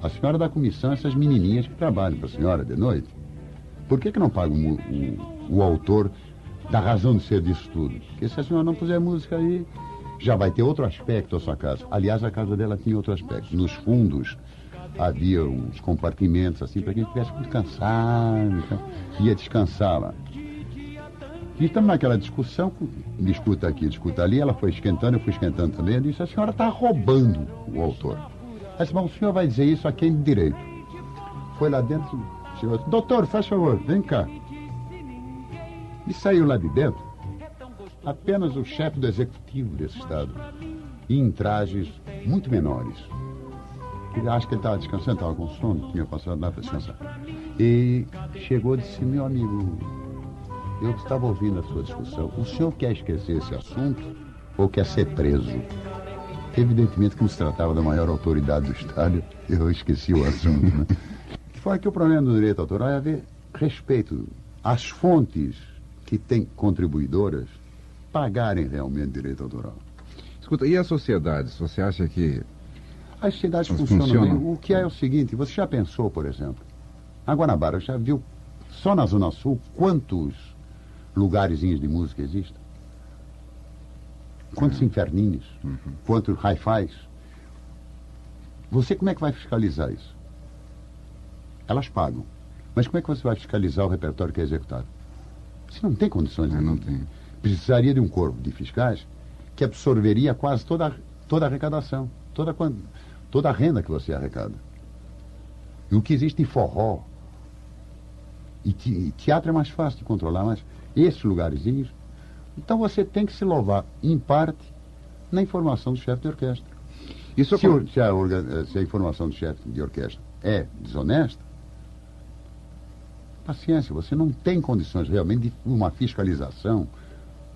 a senhora dá comissão a essas menininhas que trabalham para a senhora de noite. Por que não paga o autor da razão de ser disso tudo? Porque se a senhora não puser música aí, já vai ter outro aspecto a sua casa. Aliás, a casa dela tinha outro aspecto. Nos fundos havia uns compartimentos assim para quem estivesse muito cansado, então, ia descansar lá. E estamos naquela discussão, discuta aqui, discuta ali, ela foi esquentando, eu fui esquentando também, eu disse, a senhora está roubando o autor. Ela disse, bom, o senhor vai dizer isso a quem de direito? Foi lá dentro, chegou, doutor, faz favor, vem cá. E saiu lá de dentro apenas o chefe do executivo desse estado, e em trajes muito menores. Ele acho que ele estava descansando, estava com sono, tinha passado lá para descansar. E chegou e disse, meu amigo, eu estava ouvindo a sua discussão, o senhor quer esquecer esse assunto ou quer ser preso? Evidentemente que não se tratava da maior autoridade do estado, eu esqueci o assunto, né? Fora que o problema do direito autoral é haver respeito às fontes que têm contribuidoras pagarem realmente direito autoral. Escuta, e as sociedades? Você acha que as sociedades funcionam bem? O que é o seguinte, você já pensou, por exemplo, a Guanabara já viu, só na Zona Sul, quantos lugarzinhos de música existem? Quantos inferninhos? Quantos hi-fis? Você como é que vai fiscalizar isso? Elas pagam. Mas como é que você vai fiscalizar o repertório que é executado? Você não tem condições. Não tem. Precisaria de um corpo de fiscais que absorveria quase toda a arrecadação, toda a renda que você arrecada. E o que existe de forró, e teatro é mais fácil de controlar, mas esses lugarzinhos, então você tem que se louvar, em parte, na informação do chefe de orquestra. Isso se a informação do chefe de orquestra é desonesta, paciência, você não tem condições realmente de uma fiscalização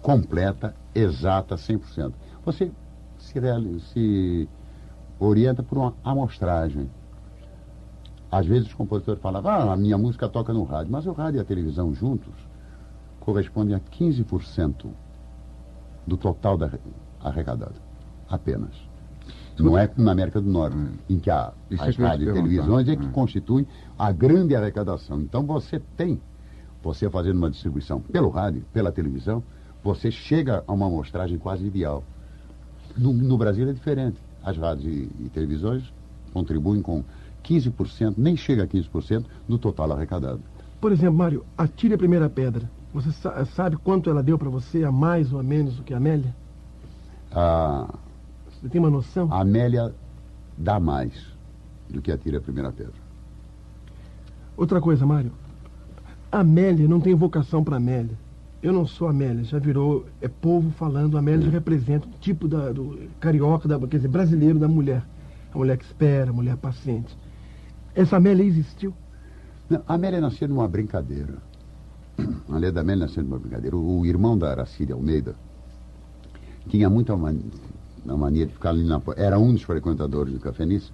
completa, exata, 100%. Você se orienta por uma amostragem. Às vezes os compositores falavam, a minha música toca no rádio, mas o rádio e a televisão juntos correspondem a 15% do total da arrecadado. Apenas. Não é como na América do Norte, em que as rádios e televisões é que constituem a grande arrecadação. Então você fazendo uma distribuição pelo rádio, pela televisão, você chega a uma amostragem quase ideal. No Brasil é diferente. As rádios e televisões contribuem com 15%, nem chega a 15% do total arrecadado. Por exemplo, Mário, atire a primeira pedra. Você sabe quanto ela deu para você, a mais ou a menos do que a Amélia? Você tem uma noção? A Amélia dá mais do que atire a primeira pedra. Outra coisa, Mário. A Amélia não tem vocação para Amélia. Eu não sou Amélia, já virou, é povo falando, Amélia representa o tipo do carioca, quer dizer, brasileiro da mulher. A mulher que espera, a mulher paciente. Essa Amélia existiu? Não, a Amélia nasceu numa brincadeira. A Leda Amélia nasceu numa brincadeira. O irmão da Aracília Almeida tinha muita mania de ficar ali era um dos frequentadores do Café Nice,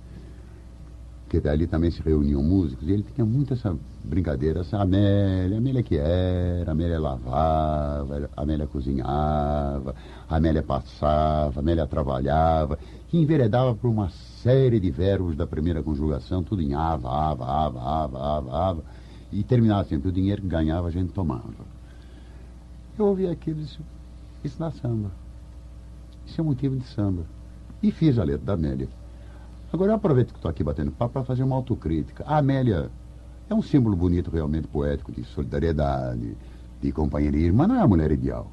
porque ali também se reuniam músicos, e ele tinha muito essa brincadeira, essa Amélia que era, a Amélia lavava, a Amélia cozinhava, a Amélia passava, a Amélia trabalhava, que enveredava por uma série de verbos da primeira conjugação, tudo em ava, e terminava sempre, o dinheiro que ganhava a gente tomava. Eu ouvi aquilo e disse, isso dá samba. Isso é motivo de samba. E fiz a letra da Amélia. Agora eu aproveito que estou aqui batendo papo para fazer uma autocrítica. A Amélia é um símbolo bonito, realmente poético, de solidariedade, de companheirismo, mas não é a mulher ideal.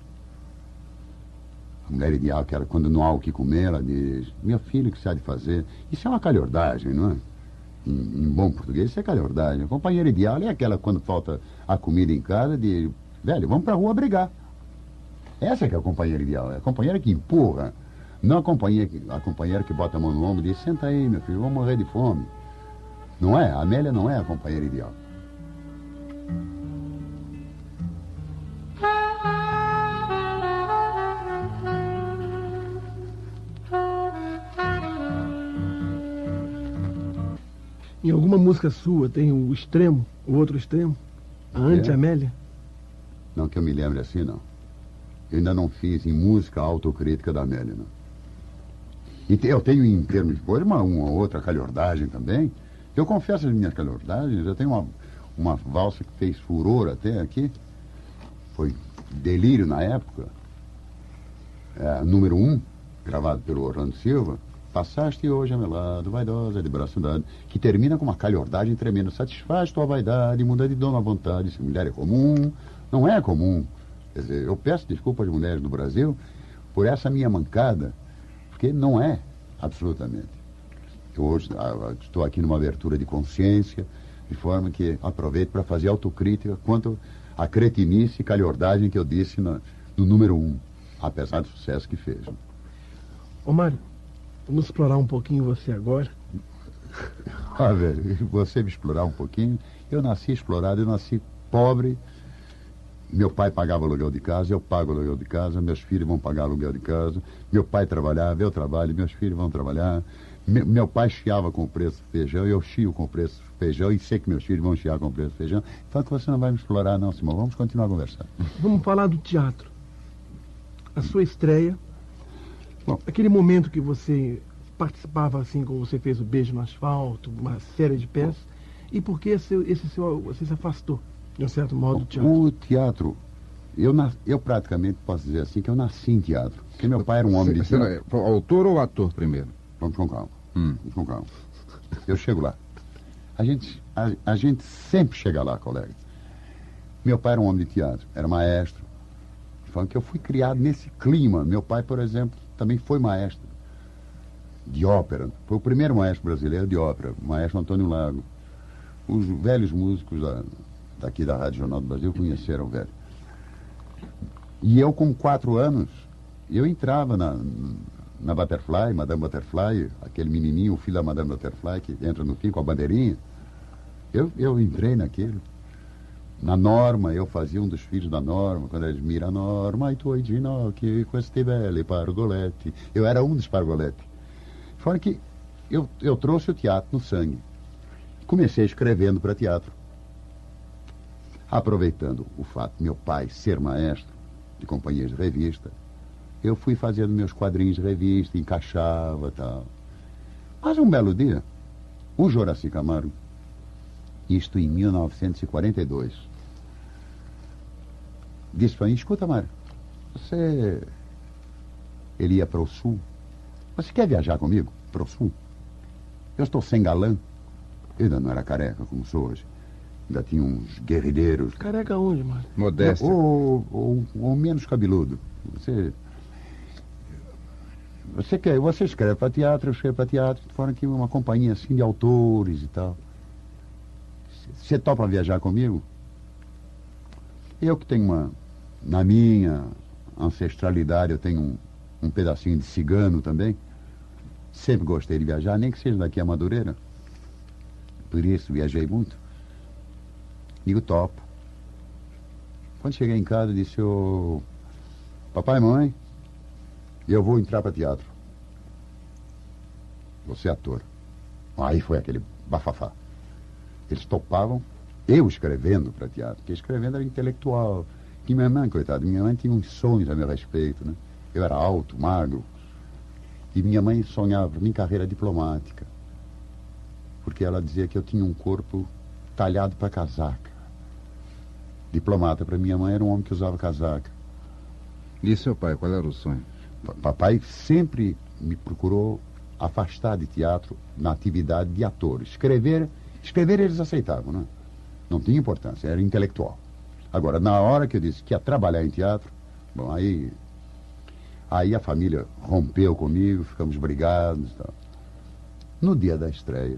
A mulher ideal, que ela, quando não há o que comer, ela diz: meu filho, o que você há de fazer? Isso é uma calhordagem, não é? Em bom português, isso é calhordagem. A companheira ideal é aquela, quando falta a comida em casa, de: velho, vamos pra rua brigar. Essa que é a companheira ideal. É a companheira que empurra. Não a companheira que bota a mão no ombro e diz: senta aí, meu filho, vamos morrer de fome. Não é? A Amélia não é a companheira ideal. Em alguma música sua tem o extremo, o outro extremo? A anti-Amélia? Não que eu me lembre assim, não. Eu ainda não fiz em música a autocrítica da Amélia, não. E eu tenho, em termos de coisa, uma outra calhordagem também. Eu confesso as minhas calhordagens. Eu tenho uma valsa que fez furor até aqui. Foi delírio na época. Número 1, gravado pelo Orlando Silva. Passaste hoje a meu lado, vaidosa de braço dado, que termina com uma calhordagem tremenda. Satisfaz tua vaidade, muda de dono à vontade. Se mulher é comum, não é comum. Quer dizer, eu peço desculpas às mulheres do Brasil por essa minha mancada, porque não é, absolutamente. Eu hoje estou aqui numa abertura de consciência, de forma que aproveito para fazer autocrítica quanto à cretinice e calhordagem que eu disse no número 1, apesar do sucesso que fez. Ô Mário, vamos explorar um pouquinho você agora. Velho, você me explorar um pouquinho. Eu nasci explorado, eu nasci pobre. Meu pai pagava aluguel de casa, eu pago aluguel de casa, meus filhos vão pagar aluguel de casa. Meu pai trabalhava, eu trabalho, meus filhos vão trabalhar. Meu pai chiava com o preço do feijão, eu chio com o preço do feijão e sei que meus filhos vão chiar com o preço do feijão. Fala que você não vai me explorar não, Simão. Vamos continuar a conversar. Vamos falar do teatro. A sua estreia. Bom, aquele momento que você participava, assim, como você fez o Beijo no Asfalto, uma série de peças. E por que você se afastou, de um certo modo, do teatro? O teatro, eu praticamente posso dizer assim que eu nasci em teatro. Porque meu pai era um homem de teatro. Você é autor ou ator primeiro? Vamos com calma. Vamos com calma. Eu chego lá. A gente sempre chega lá, colega. Meu pai era um homem de teatro, era maestro. Falando que eu fui criado nesse clima. Meu pai, por exemplo, também foi maestro de ópera. Foi o primeiro maestro brasileiro de ópera, o maestro Antônio Lago. Os velhos músicos daqui da Rádio Jornal do Brasil conheceram o velho. E eu, com 4 anos, eu entrava na Butterfly, Madame Butterfly, aquele menininho, o filho da Madame Butterfly, que entra no fim com a bandeirinha. Eu entrei naquilo. Na Norma, eu fazia um dos filhos da Norma, quando eles miram a Norma, e tu hai ginocchi, questi belli pargoletti. Eu era um dos pargoletti. Fora que eu trouxe o teatro no sangue. Comecei escrevendo para teatro. Aproveitando o fato de meu pai ser maestro de companhias de revista, eu fui fazendo meus quadrinhos de revista, encaixava e tal. Mas um belo dia, o Joraci Camargo, isto em 1942, disse para mim: escuta, Mário, ele ia para o sul. Você quer viajar comigo para o sul? Eu estou sem galã. Eu ainda não era careca como sou hoje. Ainda tinha uns guerrilheiros. Careca onde, Mário? Modéstia. Ou menos cabeludo. Você escreve para teatro, eu escrevo para teatro. Fora aqui uma companhia assim de autores e tal. Você topa viajar comigo? Eu que tenho na minha ancestralidade, eu tenho um pedacinho de cigano também. Sempre gostei de viajar, nem que seja daqui a Madureira. Por isso viajei muito. Digo, topo. Quando cheguei em casa, disse: papai e mãe, eu vou entrar para teatro. Você é ator. Aí foi aquele bafafá. Eles topavam, eu escrevendo para teatro, porque escrevendo era intelectual. E minha mãe, coitada, minha mãe tinha uns sonhos a meu respeito, né? Eu era alto, magro. E minha mãe sonhava para mim carreira diplomática. Porque ela dizia que eu tinha um corpo talhado para casaca. Diplomata para minha mãe era um homem que usava casaca. E seu pai, qual era o sonho? Papai sempre me procurou afastar de teatro na atividade de ator. Escrever eles aceitavam, né? Não tinha importância, era intelectual. Agora, na hora que eu disse que ia trabalhar em teatro, bom, aí Aí a família rompeu comigo, ficamos brigados e tal. No dia da estreia,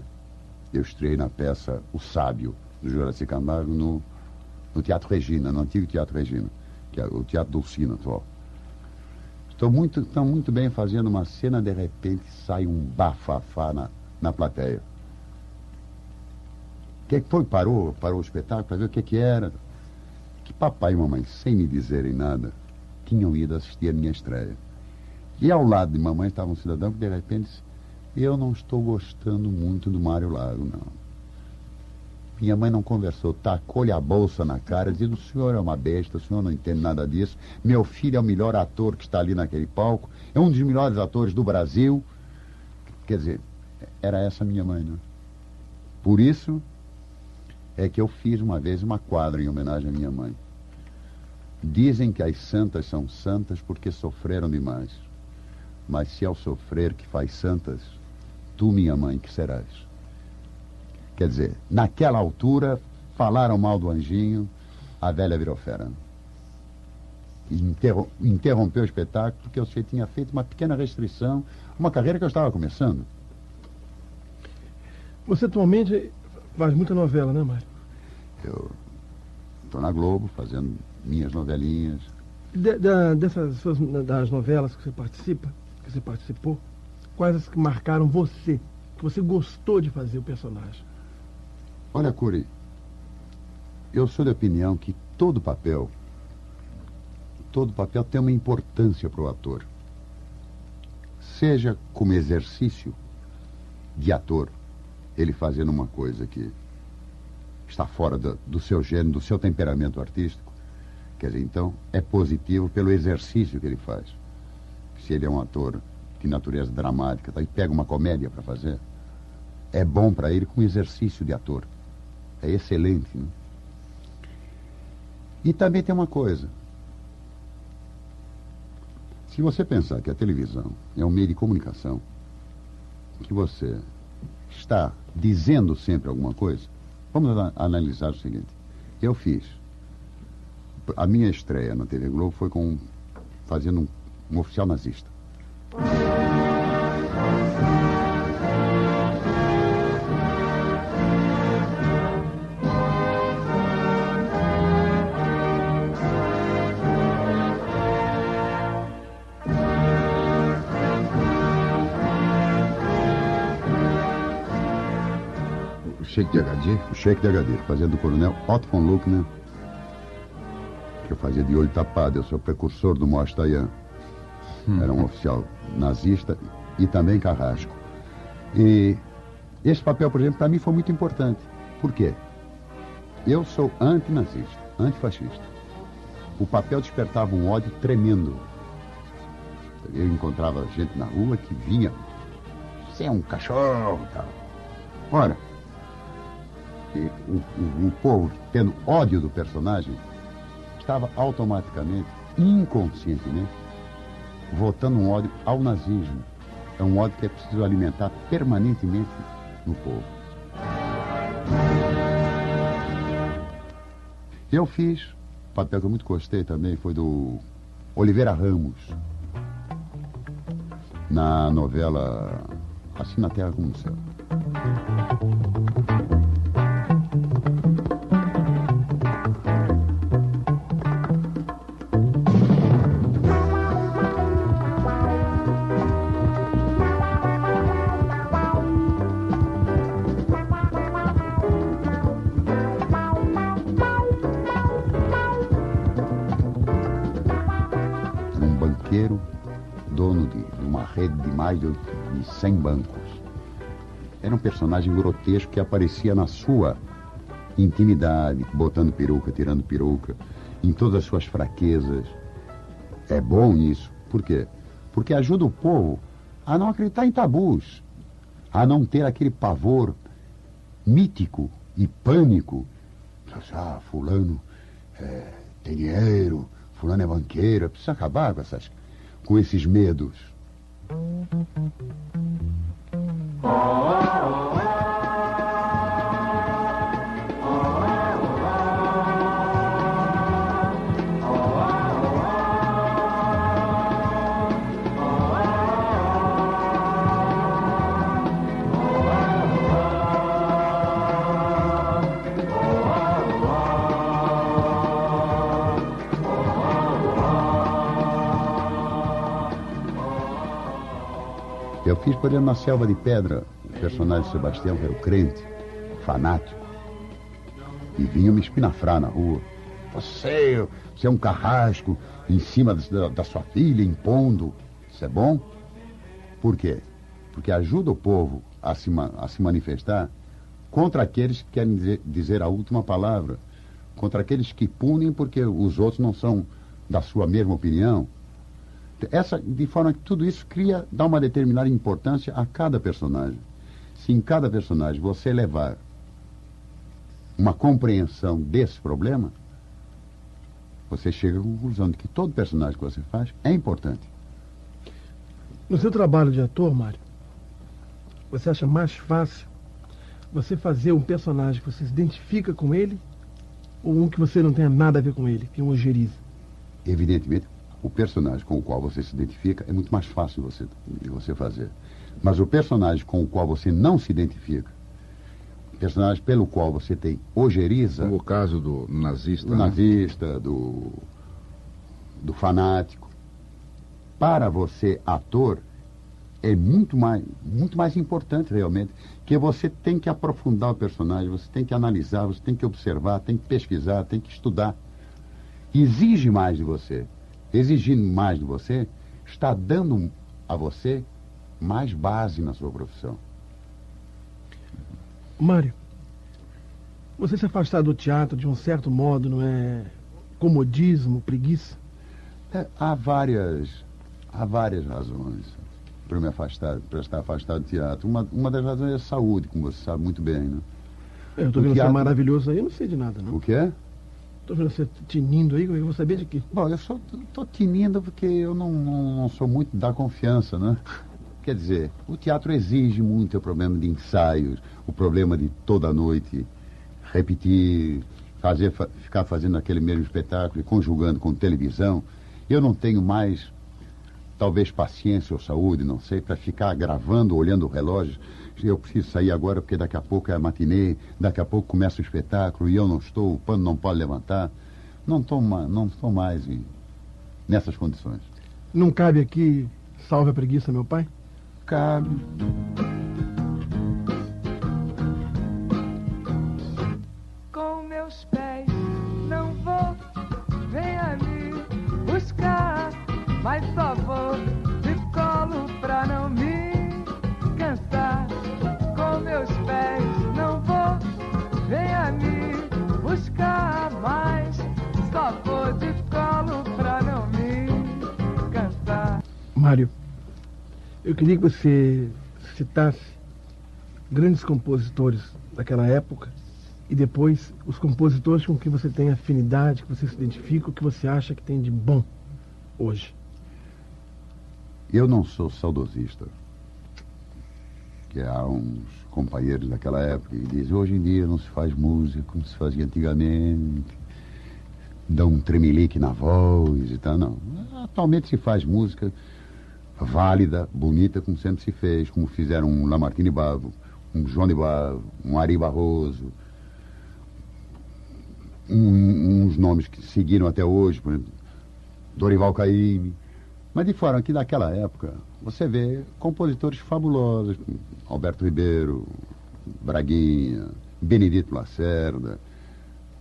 eu estreiei na peça O Sábio, do Juraci Camargo, no Teatro Regina, no antigo Teatro Regina, que é o Teatro Dulcino atual. Estou muito bem fazendo uma cena, de repente sai um bafafá na plateia. O que foi? Parou o espetáculo para ver o que era. Que papai e mamãe, sem me dizerem nada, tinham ido assistir a minha estreia. E ao lado de mamãe estava um cidadão que de repente disse: eu não estou gostando muito do Mário Lago, não. Minha mãe não conversou, tacou-lhe a bolsa na cara, dizendo: o senhor é uma besta, o senhor não entende nada disso, meu filho é o melhor ator que está ali naquele palco, é um dos melhores atores do Brasil. Quer dizer, era essa minha mãe, né? Por isso é que eu fiz uma vez uma quadra em homenagem à minha mãe. Dizem que as santas são santas porque sofreram demais. Mas se ao sofrer que faz santas, tu, minha mãe, que serás. Quer dizer, naquela altura, falaram mal do anjinho, a velha virou fera. Interrompeu o espetáculo porque você tinha feito uma pequena restrição, uma carreira que eu estava começando. Você atualmente faz muita novela, né, Mário? Eu estou na Globo fazendo minhas novelinhas. Das novelas que você participou, quais as que marcaram você, que você gostou de fazer o personagem? Olha, Curi, eu sou da opinião que todo papel tem uma importância para o ator. Seja como exercício de ator, ele fazendo uma coisa que está fora do seu gênero, do seu temperamento artístico, quer dizer, então, é positivo pelo exercício que ele faz. Se ele é um ator de natureza dramática, tá, e pega uma comédia para fazer, é bom para ele como exercício de ator. É excelente, né? E também tem uma coisa. Se você pensar que a televisão é um meio de comunicação, que você está dizendo sempre alguma coisa, vamos analisar o seguinte. Eu fiz. A minha estreia na TV Globo foi fazendo um oficial nazista. O Sheik de Agadir? O Sheik de Agadir, fazendo o coronel Otto von Luckner, que eu fazia de olho tapado. Eu sou precursor do Moshe Dayan. Era um oficial nazista e também carrasco. E esse papel, por exemplo, para mim foi muito importante. Por quê? Eu sou antinazista, antifascista. O papel despertava um ódio tremendo. Eu encontrava gente na rua que vinha: você é um cachorro e tal. Ora, o povo, tendo ódio do personagem, estava automaticamente, inconscientemente, votando um ódio ao nazismo. É um ódio que é preciso alimentar permanentemente no povo. Eu fiz, o papel que eu muito gostei também foi do Oliveira Ramos, na novela Assim na Terra como no Céu. Dono de uma rede de mais de 100 bancos. Era um personagem grotesco que aparecia na sua intimidade, botando peruca, tirando peruca, em todas as suas fraquezas. É bom isso. Por quê? Porque ajuda o povo a não acreditar em tabus, a não ter aquele pavor mítico e pânico. Fulano tem dinheiro, fulano é banqueiro. Precisa acabar com esses medos. Eu fiz, por exemplo, na Selva de Pedra, o personagem Sebastião, que era o crente, fanático, e vinha me espinafrar na rua. Você é um carrasco em cima da sua filha, impondo. Isso é bom? Por quê? Porque ajuda o povo a se manifestar contra aqueles que querem dizer a última palavra, contra aqueles que punem porque os outros não são da sua mesma opinião. De forma que tudo isso dá uma determinada importância a cada personagem. Se em cada personagem você levar uma compreensão desse problema, você chega à conclusão de que todo personagem que você faz é importante. No seu trabalho de ator, Mário, você acha mais fácil você fazer um personagem que você se identifica com ele ou um que você não tenha nada a ver com ele, que é um ojeriza? Evidentemente, o personagem com o qual você se identifica é muito mais fácil de você fazer. Mas o personagem com o qual você não se identifica, o personagem pelo qual você tem ojeriza... Como o caso do nazista. Do nazista, do fanático. Para você, ator, é muito mais importante realmente, que você tem que aprofundar o personagem, você tem que analisar, você tem que observar, tem que pesquisar, tem que estudar. Exige mais de você. Exigindo mais de você, está dando a você mais base na sua profissão. Mário, você se afastar do teatro de um certo modo não é comodismo, preguiça? Há várias razões para me afastar, para estar afastado do teatro. Uma das razões é a saúde, como você sabe muito bem, né? Eu estou vendo você maravilhoso aí, eu não sei de nada, não. O que é? Estou vendo você tinindo aí, eu vou saber de quê? Bom, eu estou tinindo porque eu não sou muito da confiança, né? Quer dizer, o teatro exige muito o problema de ensaios, o problema de toda noite repetir, ficar fazendo aquele mesmo espetáculo e conjugando com televisão. Eu não tenho mais, talvez, paciência ou saúde, não sei, para ficar gravando, olhando o relógio. Eu preciso sair agora porque daqui a pouco é a matinê, daqui a pouco começa o espetáculo e eu não estou, o pano não pode levantar. Não estou mais nessas condições. Não cabe aqui, salve a preguiça, meu pai? Cabe. Com meus pés não vou, venha me buscar, mas só vou de colo pra não me cansar. Com meus pés não vou, venha me buscar, mas só vou de colo pra não me cansar. Mário, eu queria que você citasse grandes compositores daquela época e depois os compositores com quem você tem afinidade, que você se identifica, o que você acha que tem de bom hoje. Eu não sou saudosista. Que há uns companheiros daquela época que dizem, hoje em dia não se faz música como se fazia antigamente, dá um tremelique na voz e tal. Não, atualmente se faz música válida, bonita, como sempre se fez, como fizeram um Lamartine Bavo, um João de Bavo, um Ari Barroso, uns nomes que seguiram até hoje, por exemplo, Dorival Caymmi. Mas de forma que naquela época você vê compositores fabulosos, Alberto Ribeiro, Braguinha, Benedito Lacerda,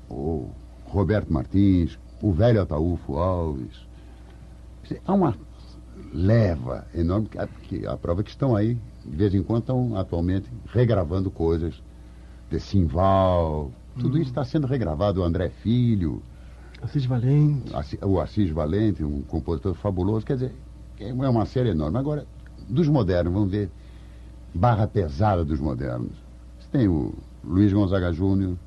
o Roberto Martins, o velho Ataúfo Alves. Há uma leva enorme, que a prova que estão aí, de vez em quando estão atualmente regravando coisas de Simval, tudo isso está sendo regravado, o André Filho, Assis Valente. O Assis Valente, um compositor fabuloso, quer dizer, é uma série enorme. Agora, dos modernos, vamos ver, barra pesada dos modernos. Você tem o Luiz Gonzaga Júnior,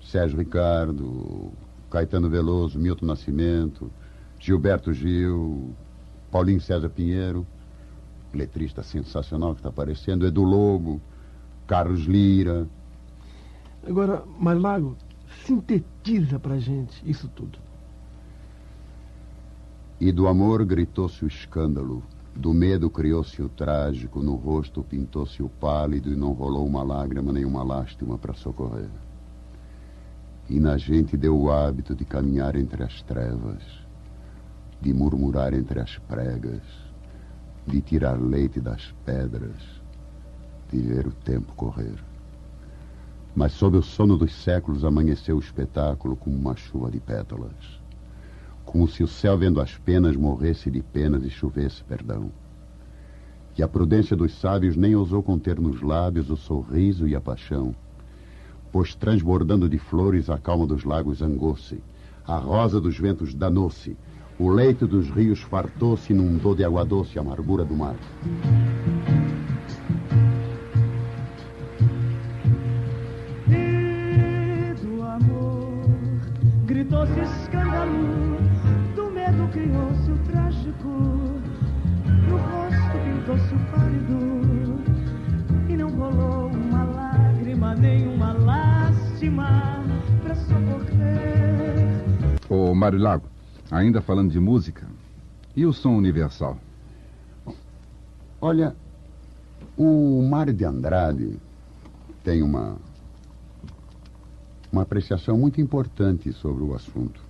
Sérgio Ricardo, Caetano Veloso, Milton Nascimento, Gilberto Gil, Paulinho César Pinheiro, letrista sensacional que está aparecendo, Edu Lobo, Carlos Lira. Agora, Malago, sintetiza pra gente isso tudo. E do amor gritou-se o escândalo, do medo criou-se o trágico, no rosto pintou-se o pálido e não rolou uma lágrima nem uma lástima para socorrer. E na gente deu o hábito de caminhar entre as trevas, de murmurar entre as pregas, de tirar leite das pedras, de ver o tempo correr. Mas sob o sono dos séculos amanheceu o espetáculo como uma chuva de pétalas, como se o céu, vendo as penas, morresse de penas e chovesse perdão. E a prudência dos sábios nem ousou conter nos lábios o sorriso e a paixão, pois transbordando de flores a calma dos lagos zangou-se, a rosa dos ventos danou-se, o leito dos rios fartou-se e inundou de água doce a amargura do mar. E do amor gritou-se escândalo, do medo criou-se o trágico, no rosto pintou-se o pálido, e não rolou uma lágrima, nem uma lástima pra socorrer. Ô, Mário Lago, ainda falando de música, e o som universal? Olha, o Mário de Andrade tem uma apreciação muito importante sobre o assunto.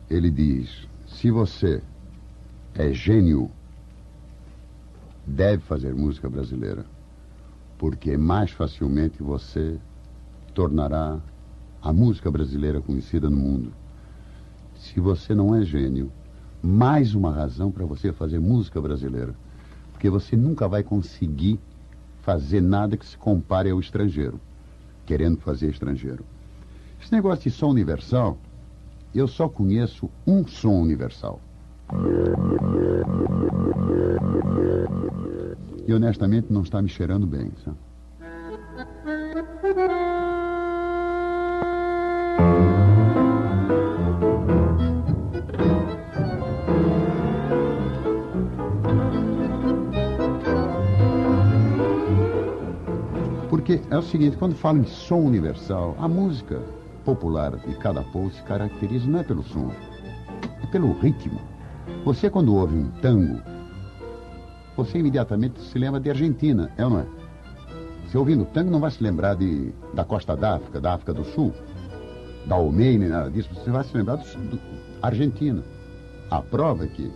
Ele diz: se você é gênio, deve fazer música brasileira, porque mais facilmente você tornará a música brasileira conhecida no mundo. Se você não é gênio, mais uma razão para você fazer música brasileira, porque você nunca vai conseguir fazer nada que se compare ao estrangeiro, querendo fazer estrangeiro. Esse negócio de som universal, eu só conheço um som universal. E honestamente não está me cheirando bem, sabe? Porque é o seguinte, quando falo em som universal, a música popular de cada povo se caracteriza não é pelo som, é pelo ritmo. Você, quando ouve um tango, você imediatamente se lembra de Argentina, é ou não é? Você ouvindo tango não vai se lembrar da costa da África do Sul, da Almeida, nem nada disso, você vai se lembrar do Argentina. A prova é que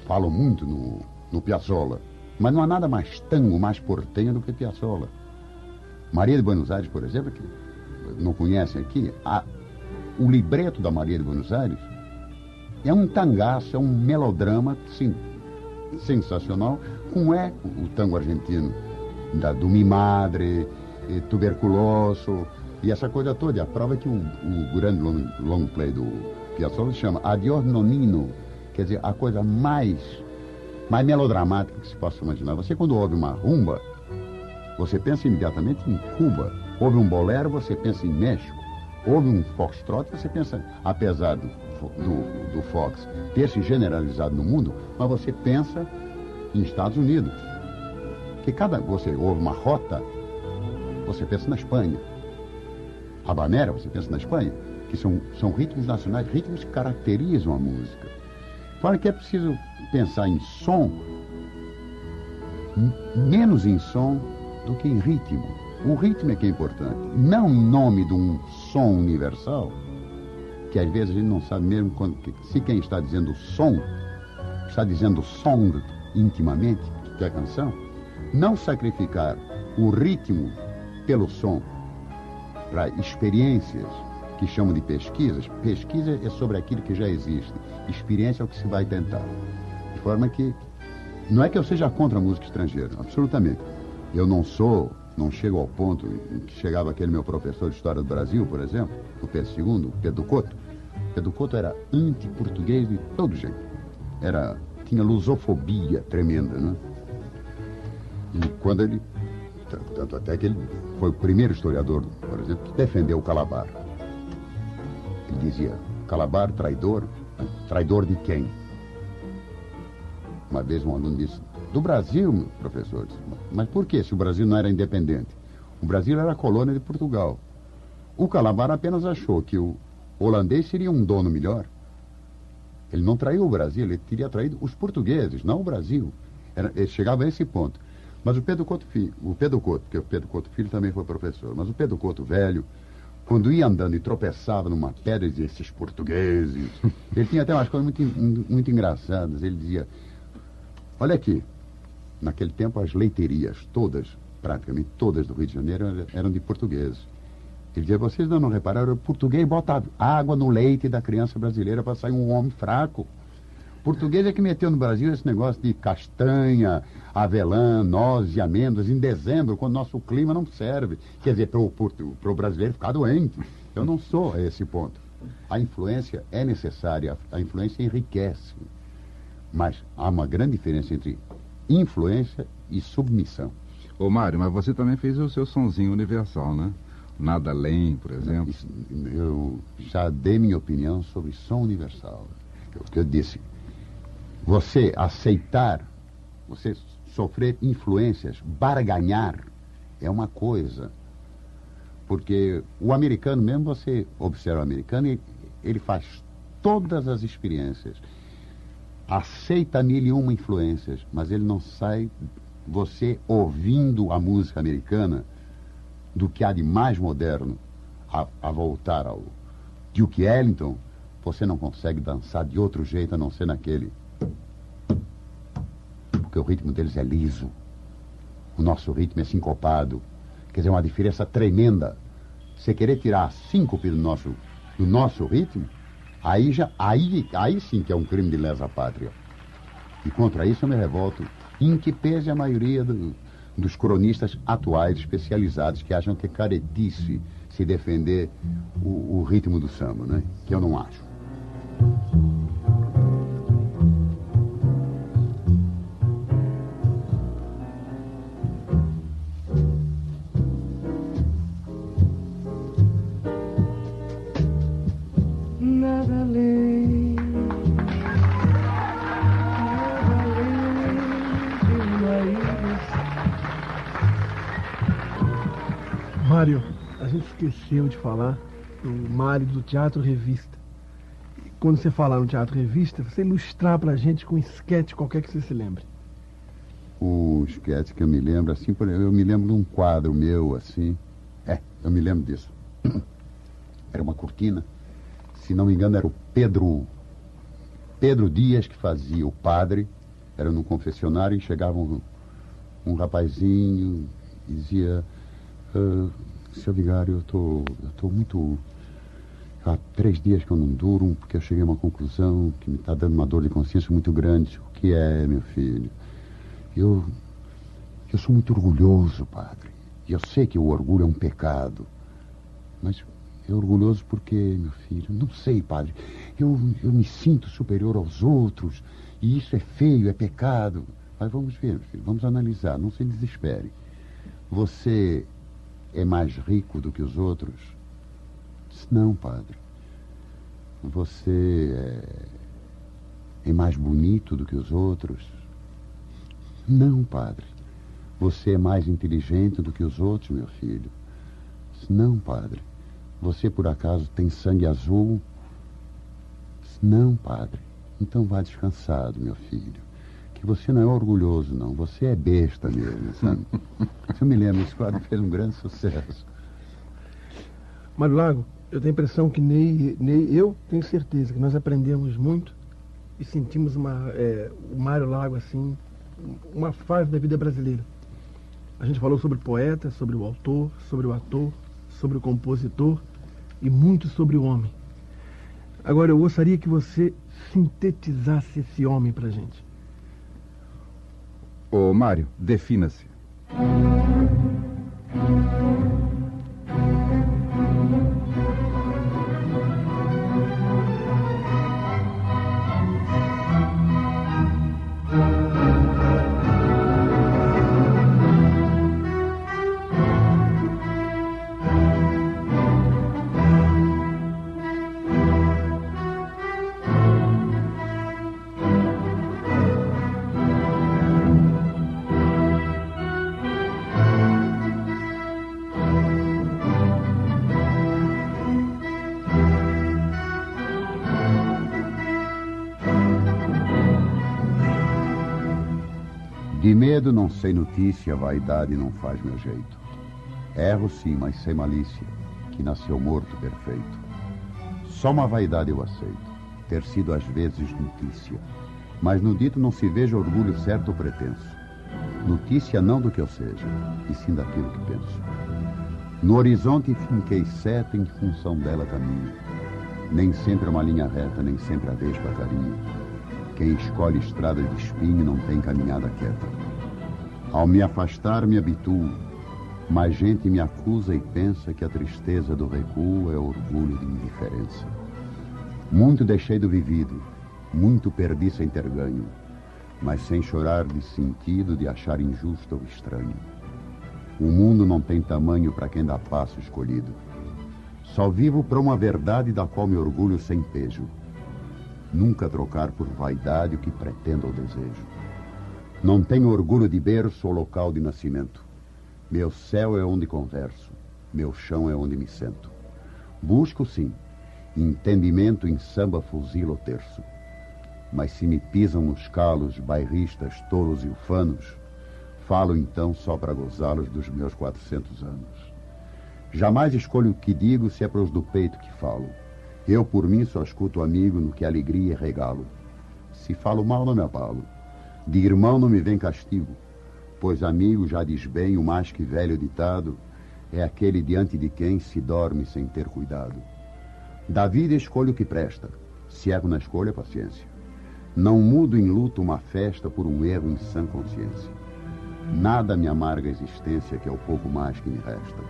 falam muito no Piazzolla, mas não há nada mais tango, mais portenho do que Piazzolla. Maria de Buenos Aires, por exemplo, que não conhecem aqui, o libreto da Maria de Buenos Aires é um tangaço, é um melodrama sensacional, como é o tango argentino, do Mi Madre, Tuberculoso, e essa coisa toda. E a prova é que o grande long play do Piazzolla se chama Adiós Nonino, quer dizer, a coisa mais melodramática que se possa imaginar. Você, quando ouve uma rumba, você pensa imediatamente em Cuba. Ouve um bolero, você pensa em México. Ouve um foxtrot, você pensa, apesar do fox ter se generalizado no mundo, mas você pensa em Estados Unidos. Que você ouve uma rota, você pensa na Espanha. Habanera, você pensa na Espanha. Que são ritmos nacionais, ritmos que caracterizam a música. Fora que é preciso pensar em som, menos em som do que em ritmo. O ritmo é que é importante, não em nome de um som universal, que às vezes a gente não sabe mesmo se quem está dizendo som, está dizendo song intimamente, que é a canção, não sacrificar o ritmo pelo som para experiências que chamam de pesquisas. Pesquisa é sobre aquilo que já existe, experiência é o que se vai tentar. De forma que, não é que eu seja contra a música estrangeira, absolutamente. Eu não chego ao ponto em que chegava aquele meu professor de História do Brasil, por exemplo, o Pedro II, Pedro Couto. Pedro Couto era anti-português de todo jeito. Tinha lusofobia tremenda, né? E quando ele... Tanto até que ele foi o primeiro historiador, por exemplo, que defendeu o Calabar. Ele dizia, Calabar, traidor, traidor de quem? Uma vez um aluno disse, do Brasil, meu professor. Mas por quê, se o Brasil não era independente? O Brasil era colônia de Portugal. O Calabar apenas achou que o holandês seria um dono melhor. Ele não traiu o Brasil, ele teria traído os portugueses, não o Brasil. Ele chegava a esse ponto. Mas o Pedro Couto Filho, porque o Pedro Couto Filho também foi professor, mas o Pedro Couto velho, quando ia andando e tropeçava numa pedra, ele dizia, esses portugueses. Ele tinha até umas coisas muito engraçadas. Ele dizia, Olha aqui, naquele tempo as leiterias, todas, praticamente todas do Rio de Janeiro eram de portugueses. Ele dizia, vocês não repararam, o português bota água no leite da criança brasileira para sair um homem fraco. O português é que meteu no Brasil esse negócio de castanha, avelã, nozes e amêndoas em dezembro, quando nosso clima não serve. Quer dizer, para o brasileiro ficar doente. Eu não sou a esse ponto. A influência é necessária, a influência enriquece. Mas há uma grande diferença entre influência e submissão. Ô Mário, mas você também fez o seu sonzinho universal, né? Nada além, por exemplo. Eu já dei minha opinião sobre som universal. O que eu disse, você aceitar, você sofrer influências, barganhar, é uma coisa. Porque o americano, mesmo você observa o americano, ele faz todas as experiências, aceita 1001 influências, mas ele não sai, você ouvindo a música americana, do que há de mais moderno a voltar ao Duke Ellington, você não consegue dançar de outro jeito a não ser naquele. Porque o ritmo deles é liso. O nosso ritmo é sincopado. Quer dizer, uma diferença tremenda. Você querer tirar a síncope do nosso ritmo, aí sim que é um crime de lesa pátria. E contra isso eu me revolto, em que pese a maioria dos cronistas atuais especializados que acham que é caretice se defender o ritmo do samba, né? Que eu não acho. Nada além, de uma ilha. Mário, a gente esqueceu de falar do Mário do Teatro Revista. E quando você falar no Teatro Revista, você ilustrar pra gente com um esquete qualquer que você se lembre. O esquete que eu me lembro, assim, eu me lembro de um quadro meu, assim. Eu me lembro disso. Era uma cortina. Se não me engano, era o Pedro Dias que fazia o padre. Era num confessionário e chegava um rapazinho e dizia... Seu vigário, eu tô muito... Há 3 dias que eu não durmo, porque eu cheguei a uma conclusão que me está dando uma dor de consciência muito grande. O que é, meu filho? Eu sou muito orgulhoso, padre. E eu sei que o orgulho é um pecado. Mas é orgulhoso porque, meu filho, não sei, padre. Eu me sinto superior aos outros. E isso é feio, é pecado. Mas vamos ver, meu filho, vamos analisar. Não se desespere. Você é mais rico do que os outros? Não, padre. Você é mais bonito do que os outros? Não, padre. Você é mais inteligente do que os outros, meu filho? Não, padre. Você, por acaso, tem sangue azul? Não, padre. Então vá descansado, meu filho. Que você não é orgulhoso, não. Você é besta mesmo, sabe? Eu me lembro, esse quadro fez um grande sucesso. Mário Lago, eu tenho a impressão que eu tenho certeza que nós aprendemos muito e sentimos o Mário Lago, assim, uma fase da vida brasileira. A gente falou sobre o poeta, sobre o autor, sobre o ator, sobre o compositor e muito sobre o homem. Agora, eu gostaria que você sintetizasse esse homem pra gente. Ô, Mário, defina-se. De medo não sei notícia, vaidade não faz meu jeito. Erro sim, mas sem malícia, que nasceu morto perfeito. Só uma vaidade eu aceito, ter sido às vezes notícia. Mas no dito não se veja orgulho certo ou pretenso. Notícia não do que eu seja, e sim daquilo que penso. No horizonte finquei seta, em função dela caminho. Nem sempre uma linha reta, nem sempre a vespa carinho. Quem escolhe estrada de espinho não tem caminhada quieta. Ao me afastar me habituo, mas gente me acusa e pensa que a tristeza do recuo é orgulho de indiferença. Muito deixei do vivido, muito perdi sem ter ganho, mas sem chorar de sentido de achar injusto ou estranho. O mundo não tem tamanho para quem dá passo escolhido. Só vivo para uma verdade da qual me orgulho sem pejo. Nunca trocar por vaidade o que pretendo ou desejo. Não tenho orgulho de berço ou local de nascimento. Meu céu é onde converso, meu chão é onde me sento. Busco, sim, entendimento em samba, fuzil ou terço. Mas se me pisam nos calos bairristas, tolos e ufanos, falo então só para gozá-los dos meus 400 anos. Jamais escolho o que digo se é para os do peito que falo. Eu, por mim, só escuto amigo no que alegria e regalo. Se falo mal, não me abalo. De irmão não me vem castigo, pois amigo, já diz bem o mais que velho ditado, é aquele diante de quem se dorme sem ter cuidado. Da vida escolho o que presta, se erro na escolha, paciência. Não mudo em luto uma festa por um erro em sã consciência. Nada me amarga a existência, que é o pouco mais que me resta.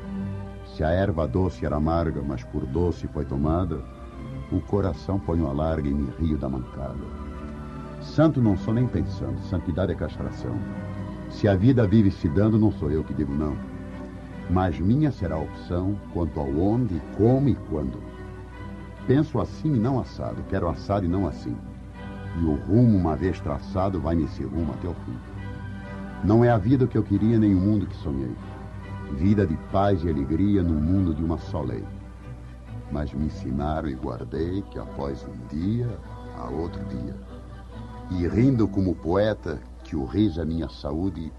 Se a erva doce era amarga, mas por doce foi tomada, o coração ponho a larga e me rio da mancada. Santo não sou nem pensando, santidade é castração. Se a vida vive se dando, não sou eu que digo não. Mas minha será a opção quanto ao onde, como e quando. Penso assim e não assado, quero assado e não assim. E o rumo, uma vez traçado, vai nesse rumo até o fim. Não é a vida que eu queria, nem o mundo que sonhei. Vida de paz e alegria no mundo de uma só lei. Mas me ensinaram e guardei que após um dia, há outro dia. E rindo como poeta, que o riso é minha saúde,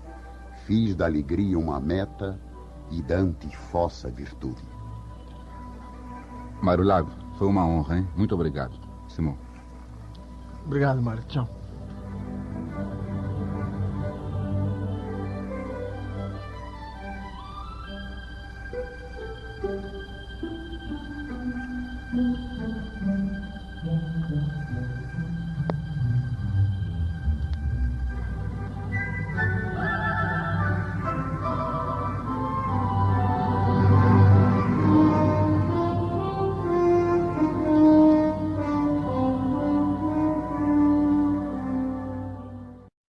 fiz da alegria uma meta e da antifossa virtude. Mário Lago, foi uma honra, hein? Muito obrigado. Simão. Obrigado, Mário. Tchau.